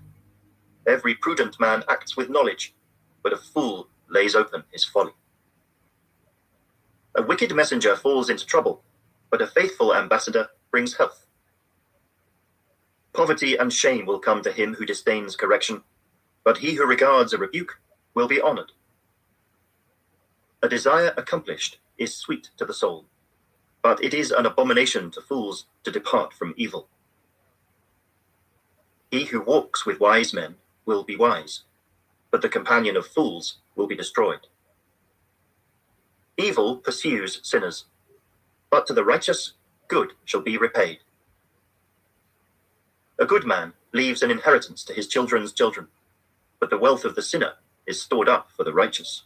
Every prudent man acts with knowledge, but a fool lays open his folly. A wicked messenger falls into trouble, but a faithful ambassador brings health. Poverty and shame will come to him who disdains correction, but he who regards a rebuke will be honored. A desire accomplished is sweet to the soul, but it is an abomination to fools to depart from evil. He who walks with wise men will be wise, but the companion of fools will be destroyed. Evil pursues sinners, but to the righteous good shall be repaid. A good man leaves an inheritance to his children's children, but the wealth of the sinner is stored up for the righteous.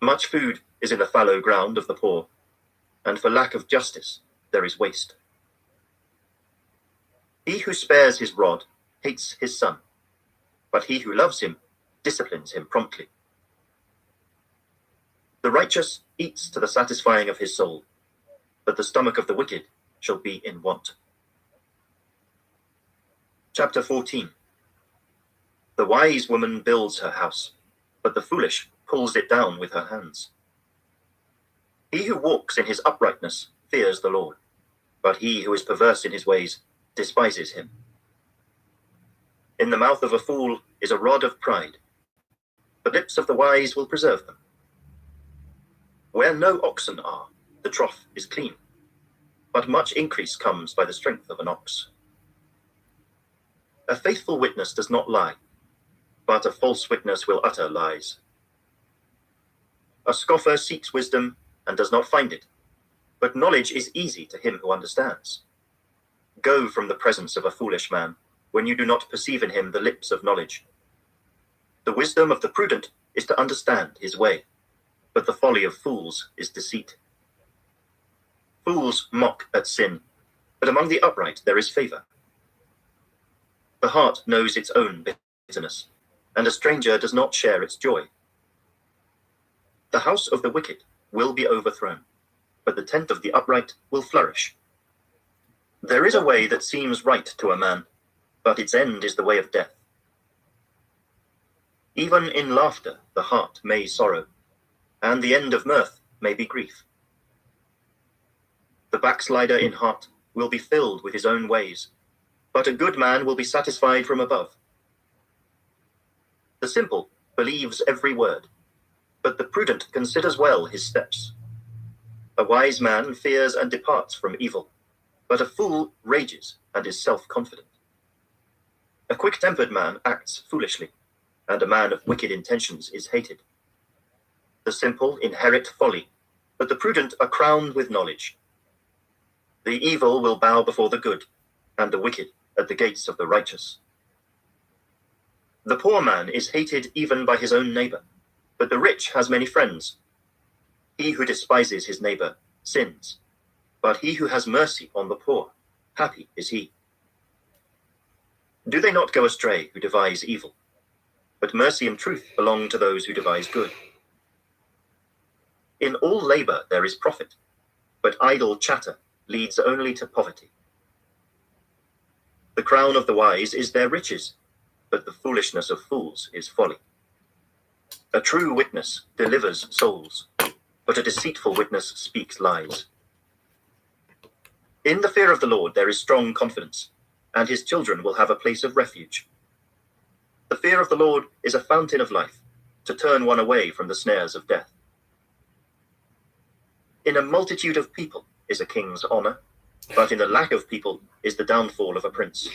Much food is in the fallow ground of the poor, and for lack of justice there is waste. He who spares his rod hates his son, but he who loves him disciplines him promptly. The righteous eats to the satisfying of his soul, but the stomach of the wicked shall be in want. Chapter 14. The wise woman builds her house, but the foolish pulls it down with her hands. He who walks in his uprightness fears the Lord, but he who is perverse in his ways despises him. In the mouth of a fool is a rod of pride. The lips of the wise will preserve them. Where no oxen are, the trough is clean, but much increase comes by the strength of an ox. A faithful witness does not lie, but a false witness will utter lies. A scoffer seeks wisdom and does not find it, but knowledge is easy to him who understands. Go from the presence of a foolish man, when you do not perceive in him the lips of knowledge. The wisdom of the prudent is to understand his way, but the folly of fools is deceit. Fools mock at sin, but among the upright there is favor. The heart knows its own bitterness, and a stranger does not share its joy. The house of the wicked will be overthrown, but the tent of the upright will flourish. There is a way that seems right to a man, but its end is the way of death. Even in laughter the heart may sorrow, and the end of mirth may be grief. The backslider in heart will be filled with his own ways, but a good man will be satisfied from above. The simple believes every word, but the prudent considers well his steps. A wise man fears and departs from evil, but a fool rages and is self-confident. A quick-tempered man acts foolishly, and a man of wicked intentions is hated. The simple inherit folly, but the prudent are crowned with knowledge. The evil will bow before the good, and the wicked at the gates of the righteous. The poor man is hated even by his own neighbor, but the rich has many friends. He who despises his neighbor sins, but he who has mercy on the poor, happy is he. Do they not go astray who devise evil? But mercy and truth belong to those who devise good. In all labor there is profit, but idle chatter leads only to poverty. The crown of the wise is their riches, but the foolishness of fools is folly. A true witness delivers souls, but a deceitful witness speaks lies. In the fear of the Lord there is strong confidence, and his children will have a place of refuge. The fear of the Lord is a fountain of life, to turn one away from the snares of death. In a multitude of people is a king's honor, but in the lack of people is the downfall of a prince.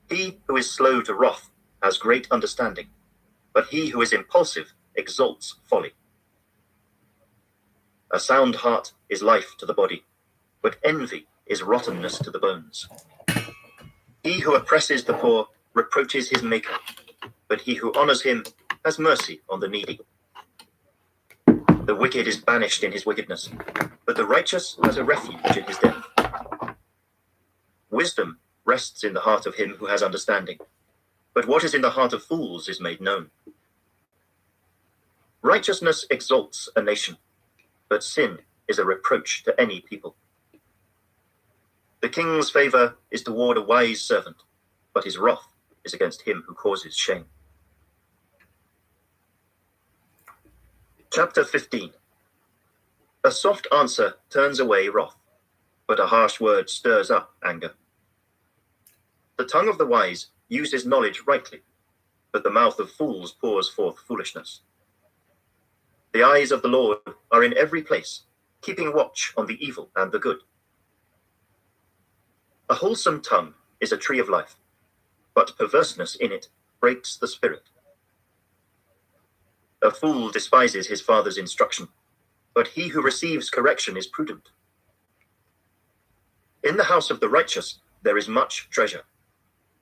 He who is slow to wrath has great understanding, but he who is impulsive exalts folly. A sound heart is life to the body, but envy is rottenness to the bones. He who oppresses the poor reproaches his maker, but he who honors him has mercy on the needy. The wicked is banished in his wickedness, but the righteous has a refuge in his death. Wisdom rests in the heart of him who has understanding, but what is in the heart of fools is made known. Righteousness exalts a nation, but sin is a reproach to any people. The king's favor is toward a wise servant, but his wrath is against him who causes shame. Chapter 15. A soft answer turns away wrath, but a harsh word stirs up anger. The tongue of the wise uses knowledge rightly, but the mouth of fools pours forth foolishness. The eyes of the Lord are in every place, keeping watch on the evil and the good. A wholesome tongue is a tree of life, but perverseness in it breaks the spirit. A fool despises his father's instruction, but he who receives correction is prudent. In the house of the righteous there is much treasure,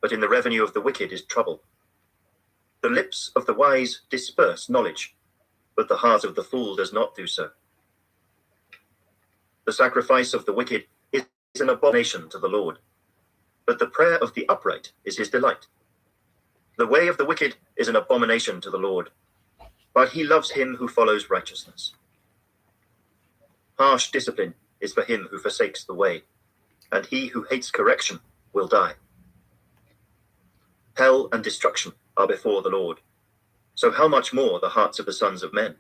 but in the revenue of the wicked is trouble. The lips of the wise disperse knowledge, but the heart of the fool does not do so. The sacrifice of the wicked is an abomination to the Lord, but the prayer of the upright is his delight. The way of the wicked is an abomination to the Lord, but he loves him who follows righteousness. Harsh discipline is for him who forsakes the way, and he who hates correction will die. Hell and destruction are before the Lord, so how much more the hearts of the sons of men?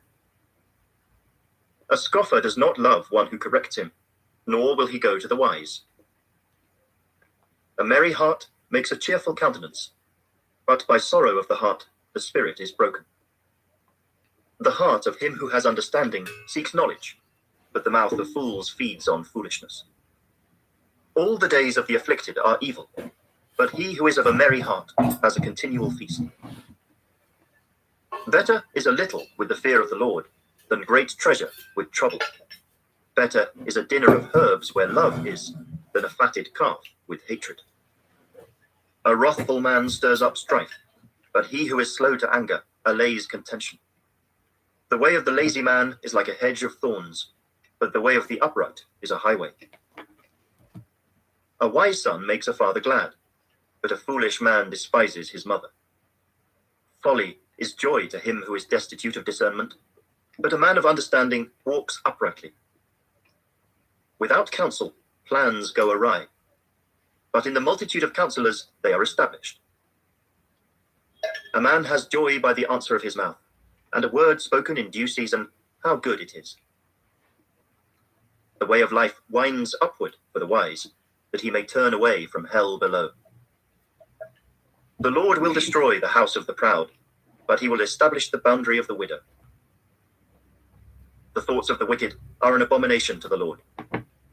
A scoffer does not love one who corrects him, nor will he go to the wise. A merry heart makes a cheerful countenance, but by sorrow of the heart the spirit is broken. The heart of him who has understanding seeks knowledge, but the mouth of fools feeds on foolishness. All the days of the afflicted are evil, but he who is of a merry heart has a continual feast. Better is a little with the fear of the Lord than great treasure with trouble. Better is a dinner of herbs where love is than a fatted calf with hatred. A wrathful man stirs up strife, but he who is slow to anger allays contention. The way of the lazy man is like a hedge of thorns, but the way of the upright is a highway. A wise son makes a father glad, but a foolish man despises his mother. Folly is joy to him who is destitute of discernment, but a man of understanding walks uprightly. Without counsel, plans go awry, but in the multitude of counselors they are established. A man has joy by the answer of his mouth, and a word spoken in due season, how good it is. The way of life winds upward for the wise, that he may turn away from hell below. The Lord will destroy the house of the proud, but he will establish the boundary of the widow. The thoughts of the wicked are an abomination to the Lord,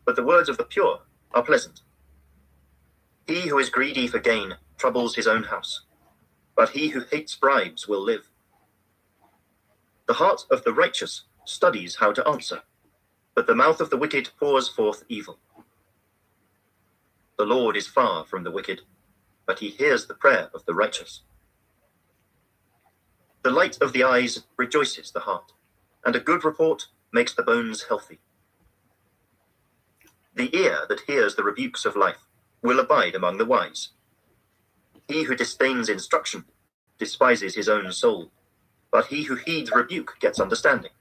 but the words of the pure are pleasant. He who is greedy for gain troubles his own house, but he who hates bribes will live. The heart of the righteous studies how to answer, but the mouth of the wicked pours forth evil. The Lord is far from the wicked, but he hears the prayer of the righteous. The light of the eyes rejoices the heart, and a good report makes the bones healthy. The ear that hears the rebukes of life will abide among the wise. He who disdains instruction despises his own soul, but he who heeds rebuke gets understanding.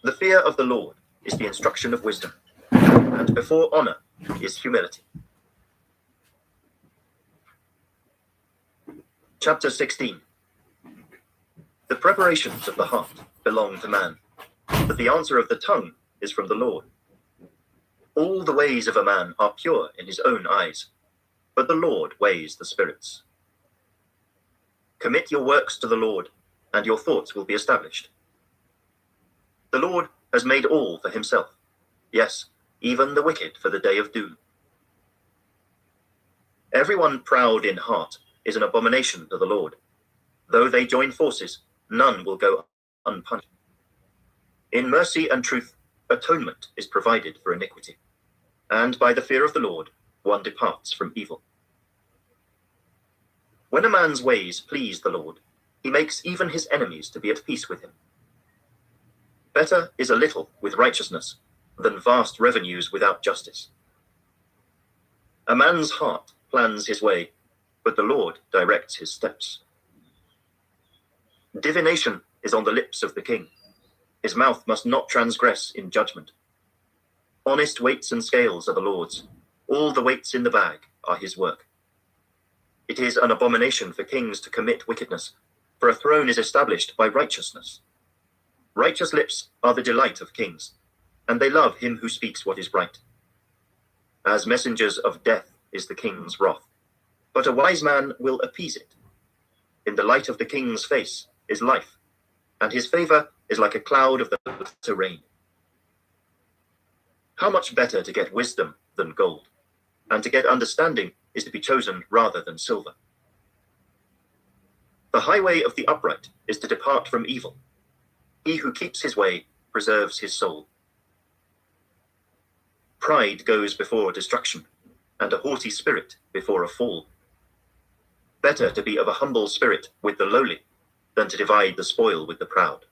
The fear of the Lord is the instruction of wisdom, and before honor is humility. Chapter 16. The preparations of the heart belong to man, but the answer of the tongue is from the Lord. All the ways of a man are pure in his own eyes, but the Lord weighs the spirits. Commit your works to the Lord, and your thoughts will be established. The Lord has made all for himself, yes, even the wicked for the day of doom. Everyone proud in heart is an abomination to the Lord. Though they join forces, none will go unpunished. In mercy and truth, atonement is provided for iniquity, and by the fear of the Lord, one departs from evil. When a man's ways please the Lord, he makes even his enemies to be at peace with him. Better is a little with righteousness than vast revenues without justice. A man's heart plans his way, but the Lord directs his steps. Divination is on the lips of the king. His mouth must not transgress in judgment. Honest weights and scales are the Lord's. All the weights in the bag are his work. It is an abomination for kings to commit wickedness, for a throne is established by righteousness. Righteous lips are the delight of kings, and they love him who speaks what is right. As messengers of death is the king's wrath, but a wise man will appease it. In the light of the king's face is life, and his favor is like a cloud of the latter rain. How much better to get wisdom than gold, and to get understanding is to be chosen rather than silver. The highway of the upright is to depart from evil. He who keeps his way preserves his soul. Pride goes before destruction, and a haughty spirit before a fall. Better to be of a humble spirit with the lowly than to divide the spoil with the proud.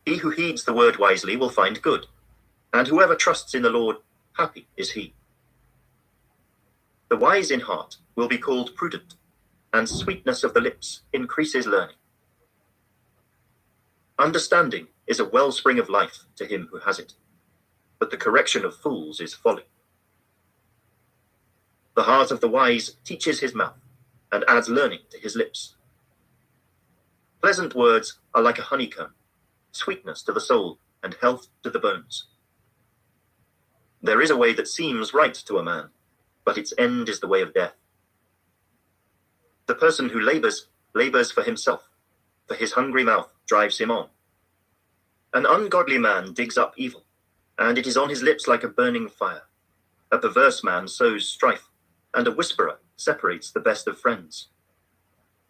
He who heeds the word wisely will find good, and whoever trusts in the Lord, happy is he. The wise in heart will be called prudent, and sweetness of the lips increases learning. Understanding is a wellspring of life to him who has it, but the correction of fools is folly. The heart of the wise teaches his mouth, and adds learning to his lips. Pleasant words are like a honeycomb, sweetness to the soul, and health to the bones. There is a way that seems right to a man, but its end is the way of death. The person who labors for himself, for his hungry mouth drives him on. An ungodly man digs up evil, and it is on his lips like a burning fire. A perverse man sows strife, and a whisperer separates the best of friends.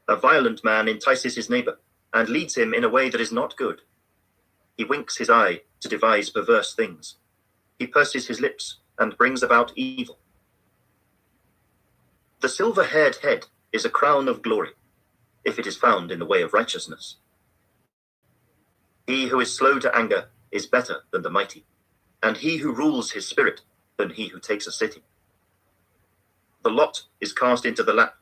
A violent man entices his neighbor, and leads him in a way that is not good. He winks his eye to devise perverse things. He purses his lips, and brings about evil. The silver-haired head is a crown of glory, if it is found in the way of righteousness. He who is slow to anger is better than the mighty, and he who rules his spirit than he who takes a city. The lot is cast into the lap,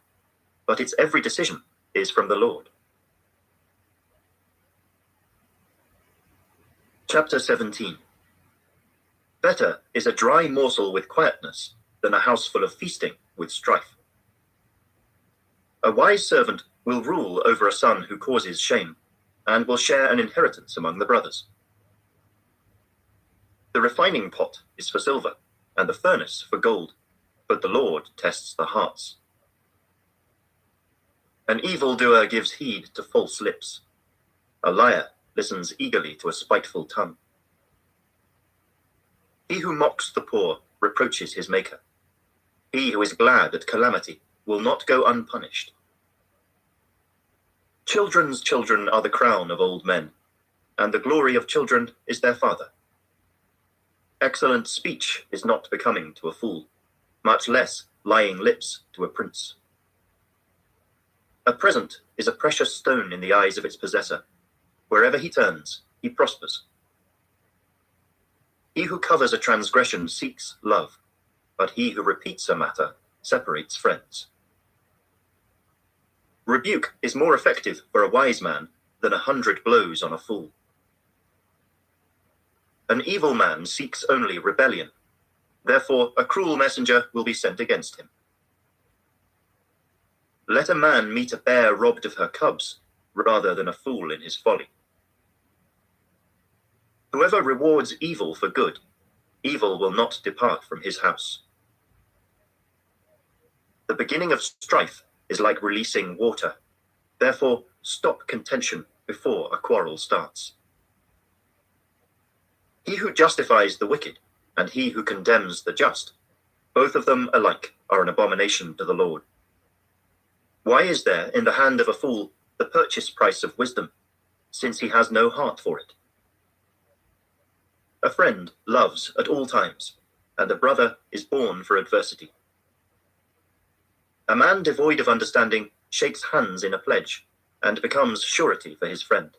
but its every decision is from the Lord. Chapter 17. Better is a dry morsel with quietness than a house full of feasting with strife. A wise servant will rule over a son who causes shame, and will share an inheritance among the brothers. The refining pot is for silver, and the furnace for gold, but the Lord tests the hearts. An evildoer gives heed to false lips. A liar listens eagerly to a spiteful tongue. He who mocks the poor reproaches his maker. He who is glad at calamity will not go unpunished. Children's children are the crown of old men, and the glory of children is their father. Excellent speech is not becoming to a fool, much less lying lips to a prince. A present is a precious stone in the eyes of its possessor. Wherever he turns, he prospers. He who covers a transgression seeks love, but he who repeats a matter separates friends. Rebuke is more effective for a wise man than 100 blows on a fool. An evil man seeks only rebellion. Therefore, a cruel messenger will be sent against him. Let a man meet a bear robbed of her cubs, rather than a fool in his folly. Whoever rewards evil for good, evil will not depart from his house. The beginning of strife is like releasing water. Therefore, stop contention before a quarrel starts. He who justifies the wicked and he who condemns the just, both of them alike are an abomination to the Lord. Why is there in the hand of a fool the purchase price of wisdom, since he has no heart for it? A friend loves at all times, and a brother is born for adversity. A man devoid of understanding shakes hands in a pledge, and becomes surety for his friend.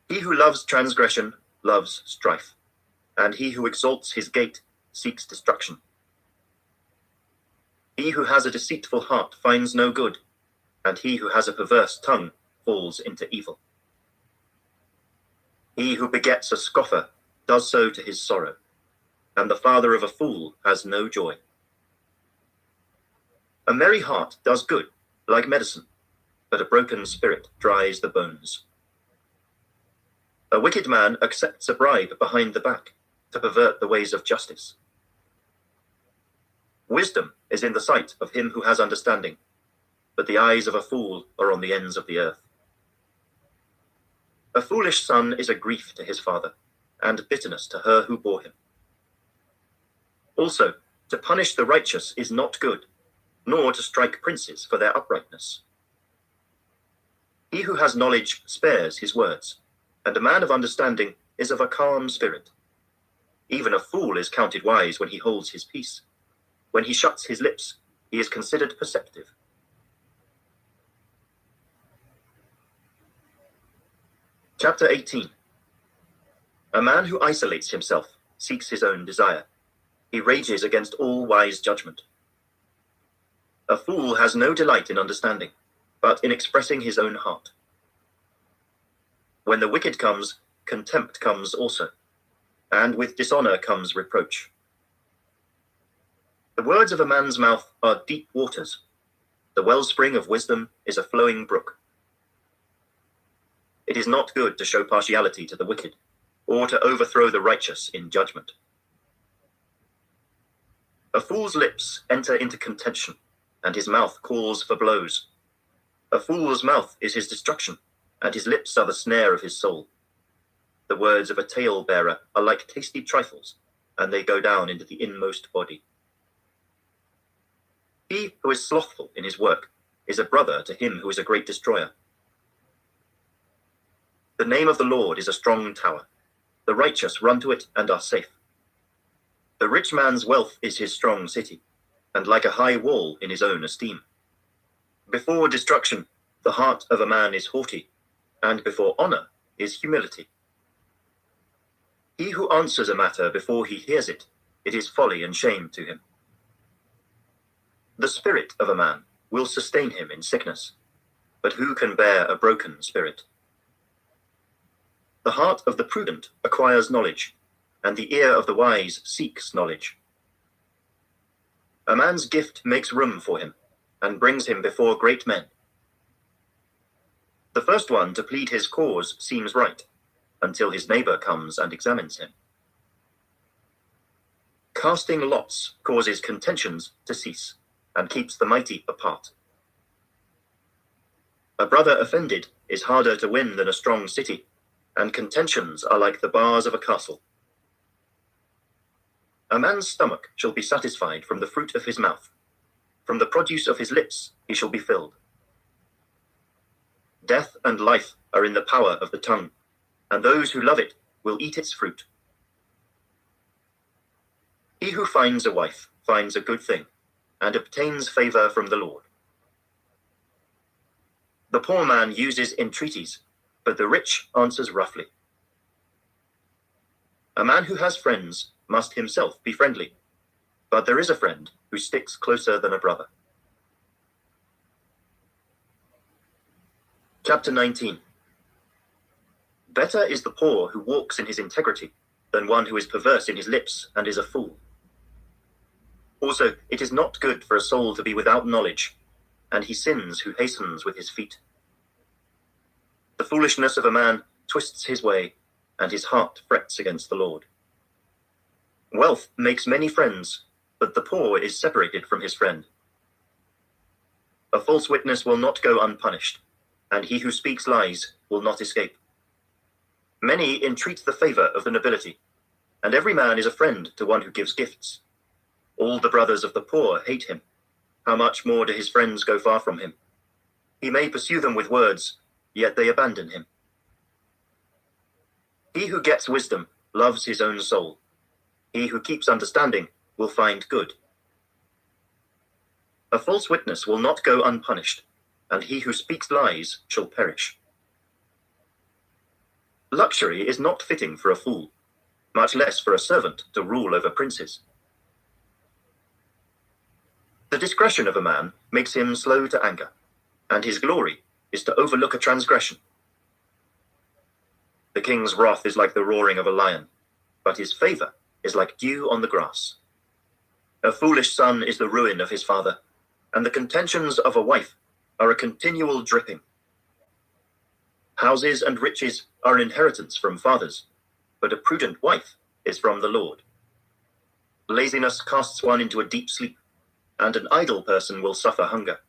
He who loves transgression loves strife, and he who exalts his gate seeks destruction. He who has a deceitful heart finds no good, and he who has a perverse tongue falls into evil. He who begets a scoffer does so to his sorrow, and the father of a fool has no joy. A merry heart does good, like medicine, but a broken spirit dries the bones. A wicked man accepts a bribe behind the back to pervert the ways of justice. Wisdom is in the sight of him who has understanding, but the eyes of a fool are on the ends of the earth. A foolish son is a grief to his father, and bitterness to her who bore him. Also, to punish the righteous is not good, nor to strike princes for their uprightness. He who has knowledge spares his words, and a man of understanding is of a calm spirit. Even a fool is counted wise when he holds his peace. When he shuts his lips, he is considered perceptive. Chapter 18. A man who isolates himself seeks his own desire. He rages against all wise judgment. A fool has no delight in understanding, but in expressing his own heart. When the wicked comes, contempt comes also, and with dishonor comes reproach. The words of a man's mouth are deep waters. The wellspring of wisdom is a flowing brook. It is not good to show partiality to the wicked, or to overthrow the righteous in judgment. A fool's lips enter into contention, and his mouth calls for blows. A fool's mouth is his destruction, and his lips are the snare of his soul. The words of a tale-bearer are like tasty trifles, and they go down into the inmost body. He who is slothful in his work is a brother to him who is a great destroyer. The name of the Lord is a strong tower. The righteous run to it and are safe. The rich man's wealth is his strong city, and like a high wall in his own esteem. Before destruction, the heart of a man is haughty, and before honor is humility. He who answers a matter before he hears it, it is folly and shame to him. The spirit of a man will sustain him in sickness, but who can bear a broken spirit? The heart of the prudent acquires knowledge, and the ear of the wise seeks knowledge. A man's gift makes room for him, and brings him before great men. The first one to plead his cause seems right, until his neighbor comes and examines him. Casting lots causes contentions to cease, and keeps the mighty apart. A brother offended is harder to win than a strong city, and contentions are like the bars of a castle. A man's stomach shall be satisfied from the fruit of his mouth. From the produce of his lips he shall be filled. Death and life are in the power of the tongue, and those who love it will eat its fruit. He who finds a wife finds a good thing, and obtains favor from the Lord. The poor man uses entreaties, but the rich answers roughly. A man who has friends must himself be friendly, but there is a friend who sticks closer than a brother. Chapter 19. Better is the poor who walks in his integrity than one who is perverse in his lips and is a fool. Also, it is not good for a soul to be without knowledge, and he sins who hastens with his feet. The foolishness of a man twists his way, and his heart frets against the Lord. Wealth makes many friends, but the poor is separated from his friend. A false witness will not go unpunished, and he who speaks lies will not escape. Many entreat the favor of the nobility, and every man is a friend to one who gives gifts. All the brothers of the poor hate him. How much more do his friends go far from him? He may pursue them with words, yet they abandon him. He who gets wisdom loves his own soul. He who keeps understanding will find good. A false witness will not go unpunished, and he who speaks lies shall perish. Luxury is not fitting for a fool, much less for a servant to rule over princes. The discretion of a man makes him slow to anger, and his glory is to overlook a transgression. The king's wrath is like the roaring of a lion, but his favor is like dew on the grass. A foolish son is the ruin of his father, and the contentions of a wife are a continual dripping. Houses and riches are an inheritance from fathers, but a prudent wife is from the Lord. Laziness casts one into a deep sleep, and an idle person will suffer hunger.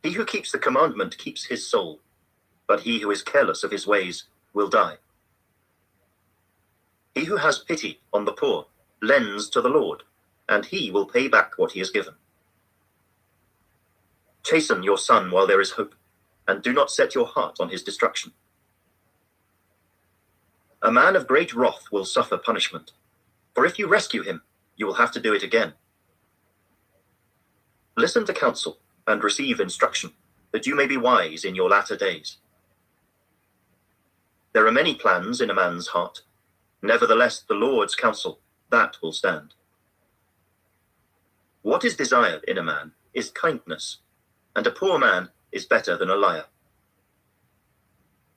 He who keeps the commandment keeps his soul, but he who is careless of his ways will die. He who has pity on the poor lends to the Lord, and he will pay back what he has given. Chasten your son while there is hope, and do not set your heart on his destruction. A man of great wrath will suffer punishment, for if you rescue him, you will have to do it again. Listen to counsel and receive instruction, that you may be wise in your latter days. There are many plans in a man's heart. Nevertheless, the Lord's counsel, that will stand. What is desired in a man is kindness, and a poor man is better than a liar.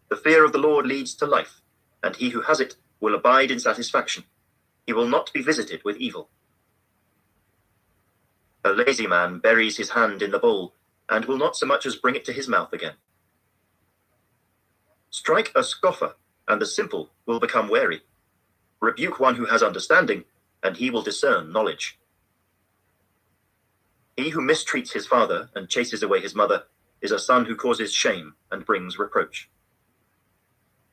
The fear of the Lord leads to life, and he who has it will abide in satisfaction. He will not be visited with evil. A lazy man buries his hand in the bowl, and will not so much as bring it to his mouth again. Strike a scoffer, and the simple will become wary. Rebuke one who has understanding, and he will discern knowledge. He who mistreats his father and chases away his mother is a son who causes shame and brings reproach.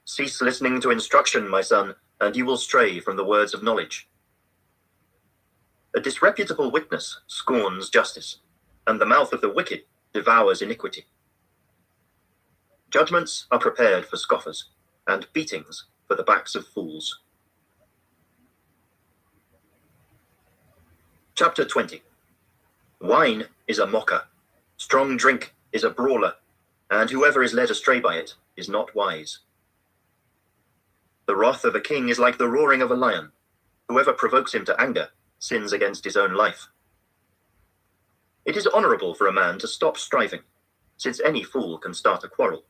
Cease listening to instruction, my son, and you will stray from the words of knowledge. A disreputable witness scorns justice, and the mouth of the wicked devours iniquity. Judgments are prepared for scoffers, and beatings for the backs of fools. Chapter 20. Wine is a mocker, strong drink is a brawler, and whoever is led astray by it is not wise. The wrath of a king is like the roaring of a lion. Whoever provokes him to anger sins against his own life. It is honorable for a man to stop striving, since any fool can start a quarrel.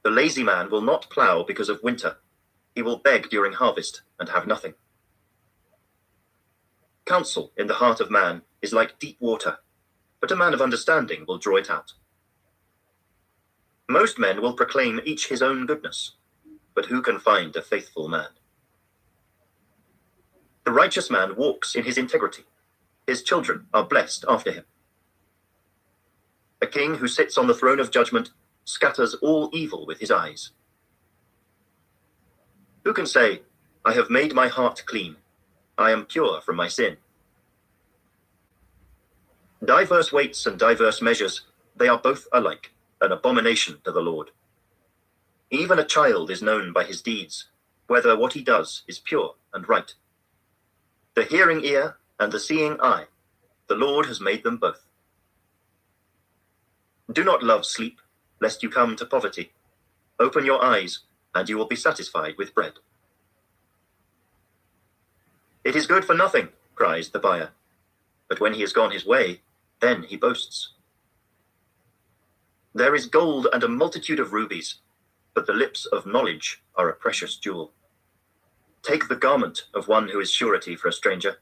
The lazy man will not plow because of winter, He will beg during harvest and have nothing. Counsel in the heart of man is like deep water, but a man of understanding will draw it out. Most men will proclaim each his own goodness, but who can find a faithful man? The righteous man walks in his integrity. His children are blessed after him. A king who sits on the throne of judgment scatters all evil with his eyes. Who can say, I have made my heart clean, I am pure from my sin? Diverse weights and diverse measures, they are both alike, an abomination to the Lord. Even a child is known by his deeds, whether what he does is pure and right. The hearing ear and the seeing eye, the Lord has made them both. Do not love sleep, lest you come to poverty. Open your eyes, and you will be satisfied with bread. It is good for nothing, cries the buyer, but when he has gone his way, then he boasts. There is gold and a multitude of rubies, but the lips of knowledge are a precious jewel. Take the garment of one who is surety for a stranger,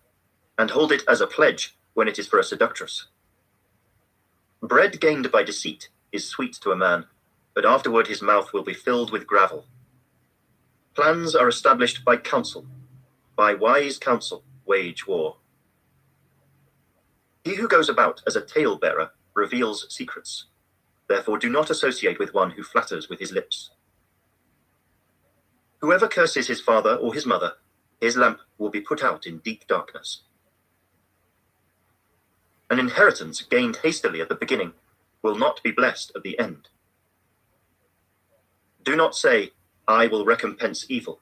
and hold it as a pledge when it is for a seductress. Bread gained by deceit is sweet to a man, but afterward his mouth will be filled with gravel. Plans are established by counsel. By wise counsel, wage war. He who goes about as a talebearer reveals secrets. Therefore do not associate with one who flatters with his lips. Whoever curses his father or his mother, his lamp will be put out in deep darkness. An inheritance gained hastily at the beginning will not be blessed at the end. Do not say, I will recompense evil.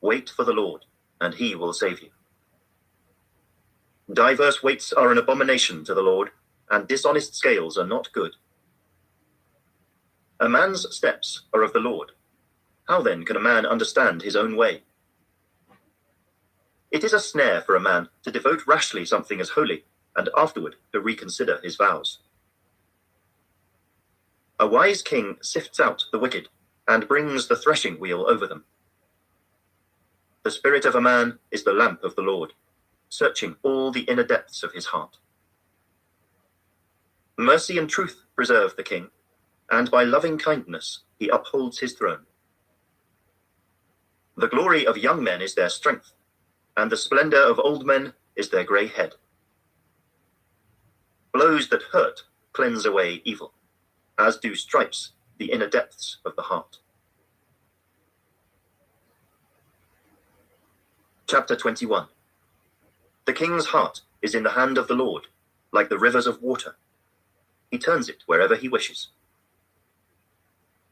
Wait for the Lord, and he will save you. Diverse weights are an abomination to the Lord, and dishonest scales are not good. A man's steps are of the Lord. How then can a man understand his own way? It is a snare for a man to devote rashly something as holy, and afterward to reconsider his vows. A wise king sifts out the wicked, and brings the threshing wheel over them. The spirit of a man is the lamp of the Lord, searching all the inner depths of his heart. Mercy and truth preserve the king, and by loving kindness he upholds his throne. The glory of young men is their strength, and the splendor of old men is their grey head. Blows that hurt cleanse away evil, as do stripes the inner depths of the heart. Chapter 21. The king's heart is in the hand of the Lord, like the rivers of water. He turns it wherever he wishes.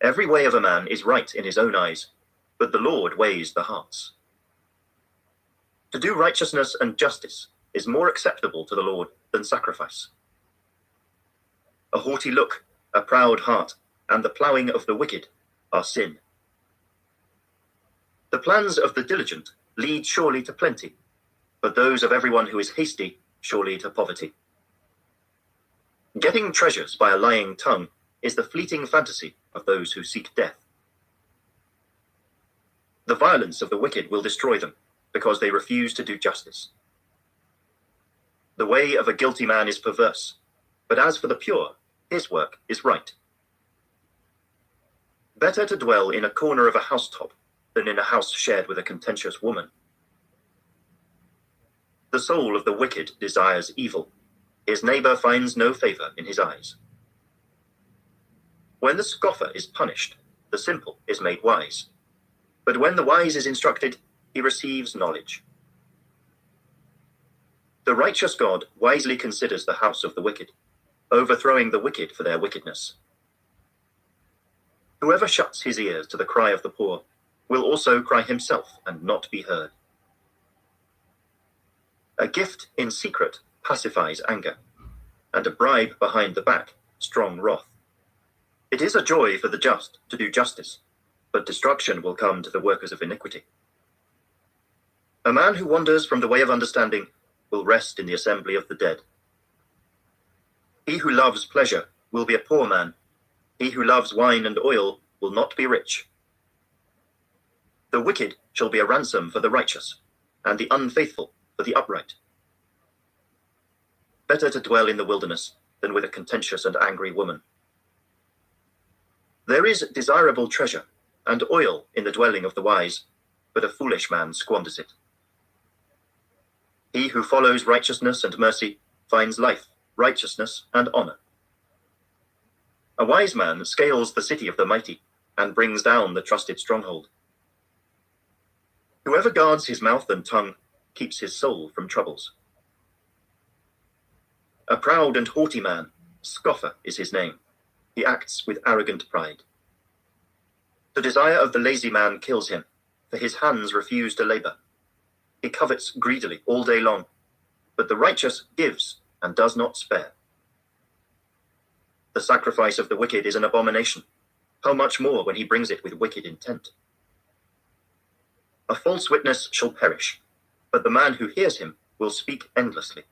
Every way of a man is right in his own eyes, but the Lord weighs the hearts. To do righteousness and justice is more acceptable to the Lord than sacrifice. A haughty look, a proud heart, and the ploughing of the wicked are sin. The plans of the diligent lead surely to plenty, but those of everyone who is hasty surely to poverty. Getting treasures by a lying tongue is the fleeting fantasy of those who seek death. The violence of the wicked will destroy them, because they refuse to do justice. The way of a guilty man is perverse, but as for the pure, his work is right. Better to dwell in a corner of a housetop than in a house shared with a contentious woman. The soul of the wicked desires evil. His neighbor finds no favor in his eyes. When the scoffer is punished, the simple is made wise. But when the wise is instructed, he receives knowledge. The righteous God wisely considers the house of the wicked, overthrowing the wicked for their wickedness. Whoever shuts his ears to the cry of the poor will also cry himself and not be heard. A gift in secret pacifies anger, and a bribe behind the back strong wrath. It is a joy for the just to do justice, but destruction will come to the workers of iniquity. A man who wanders from the way of understanding will rest in the assembly of the dead. He who loves pleasure will be a poor man. He who loves wine and oil will not be rich. The wicked shall be a ransom for the righteous, and the unfaithful for the upright. Better to dwell in the wilderness than with a contentious and angry woman. There is desirable treasure and oil in the dwelling of the wise, but a foolish man squanders it. He who follows righteousness and mercy finds life, righteousness, and honor. A wise man scales the city of the mighty and brings down the trusted stronghold. Whoever guards his mouth and tongue keeps his soul from troubles. A proud and haughty man, scoffer is his name. He acts with arrogant pride. The desire of the lazy man kills him, for his hands refuse to labor. He covets greedily all day long, but the righteous gives and does not spare. The sacrifice of the wicked is an abomination. How much more when he brings it with wicked intent? A false witness shall perish, but the man who hears him will speak endlessly.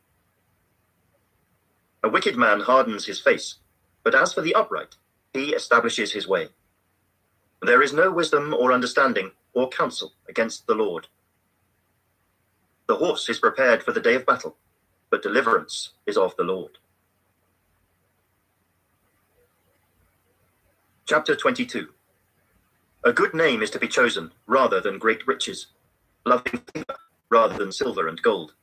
A wicked man hardens his face, but as for the upright, he establishes his way. There is no wisdom or understanding or counsel against the Lord. The horse is prepared for the day of battle, but deliverance is of the Lord. Chapter 22. A good name is to be chosen rather than great riches, loving favor rather than silver and gold.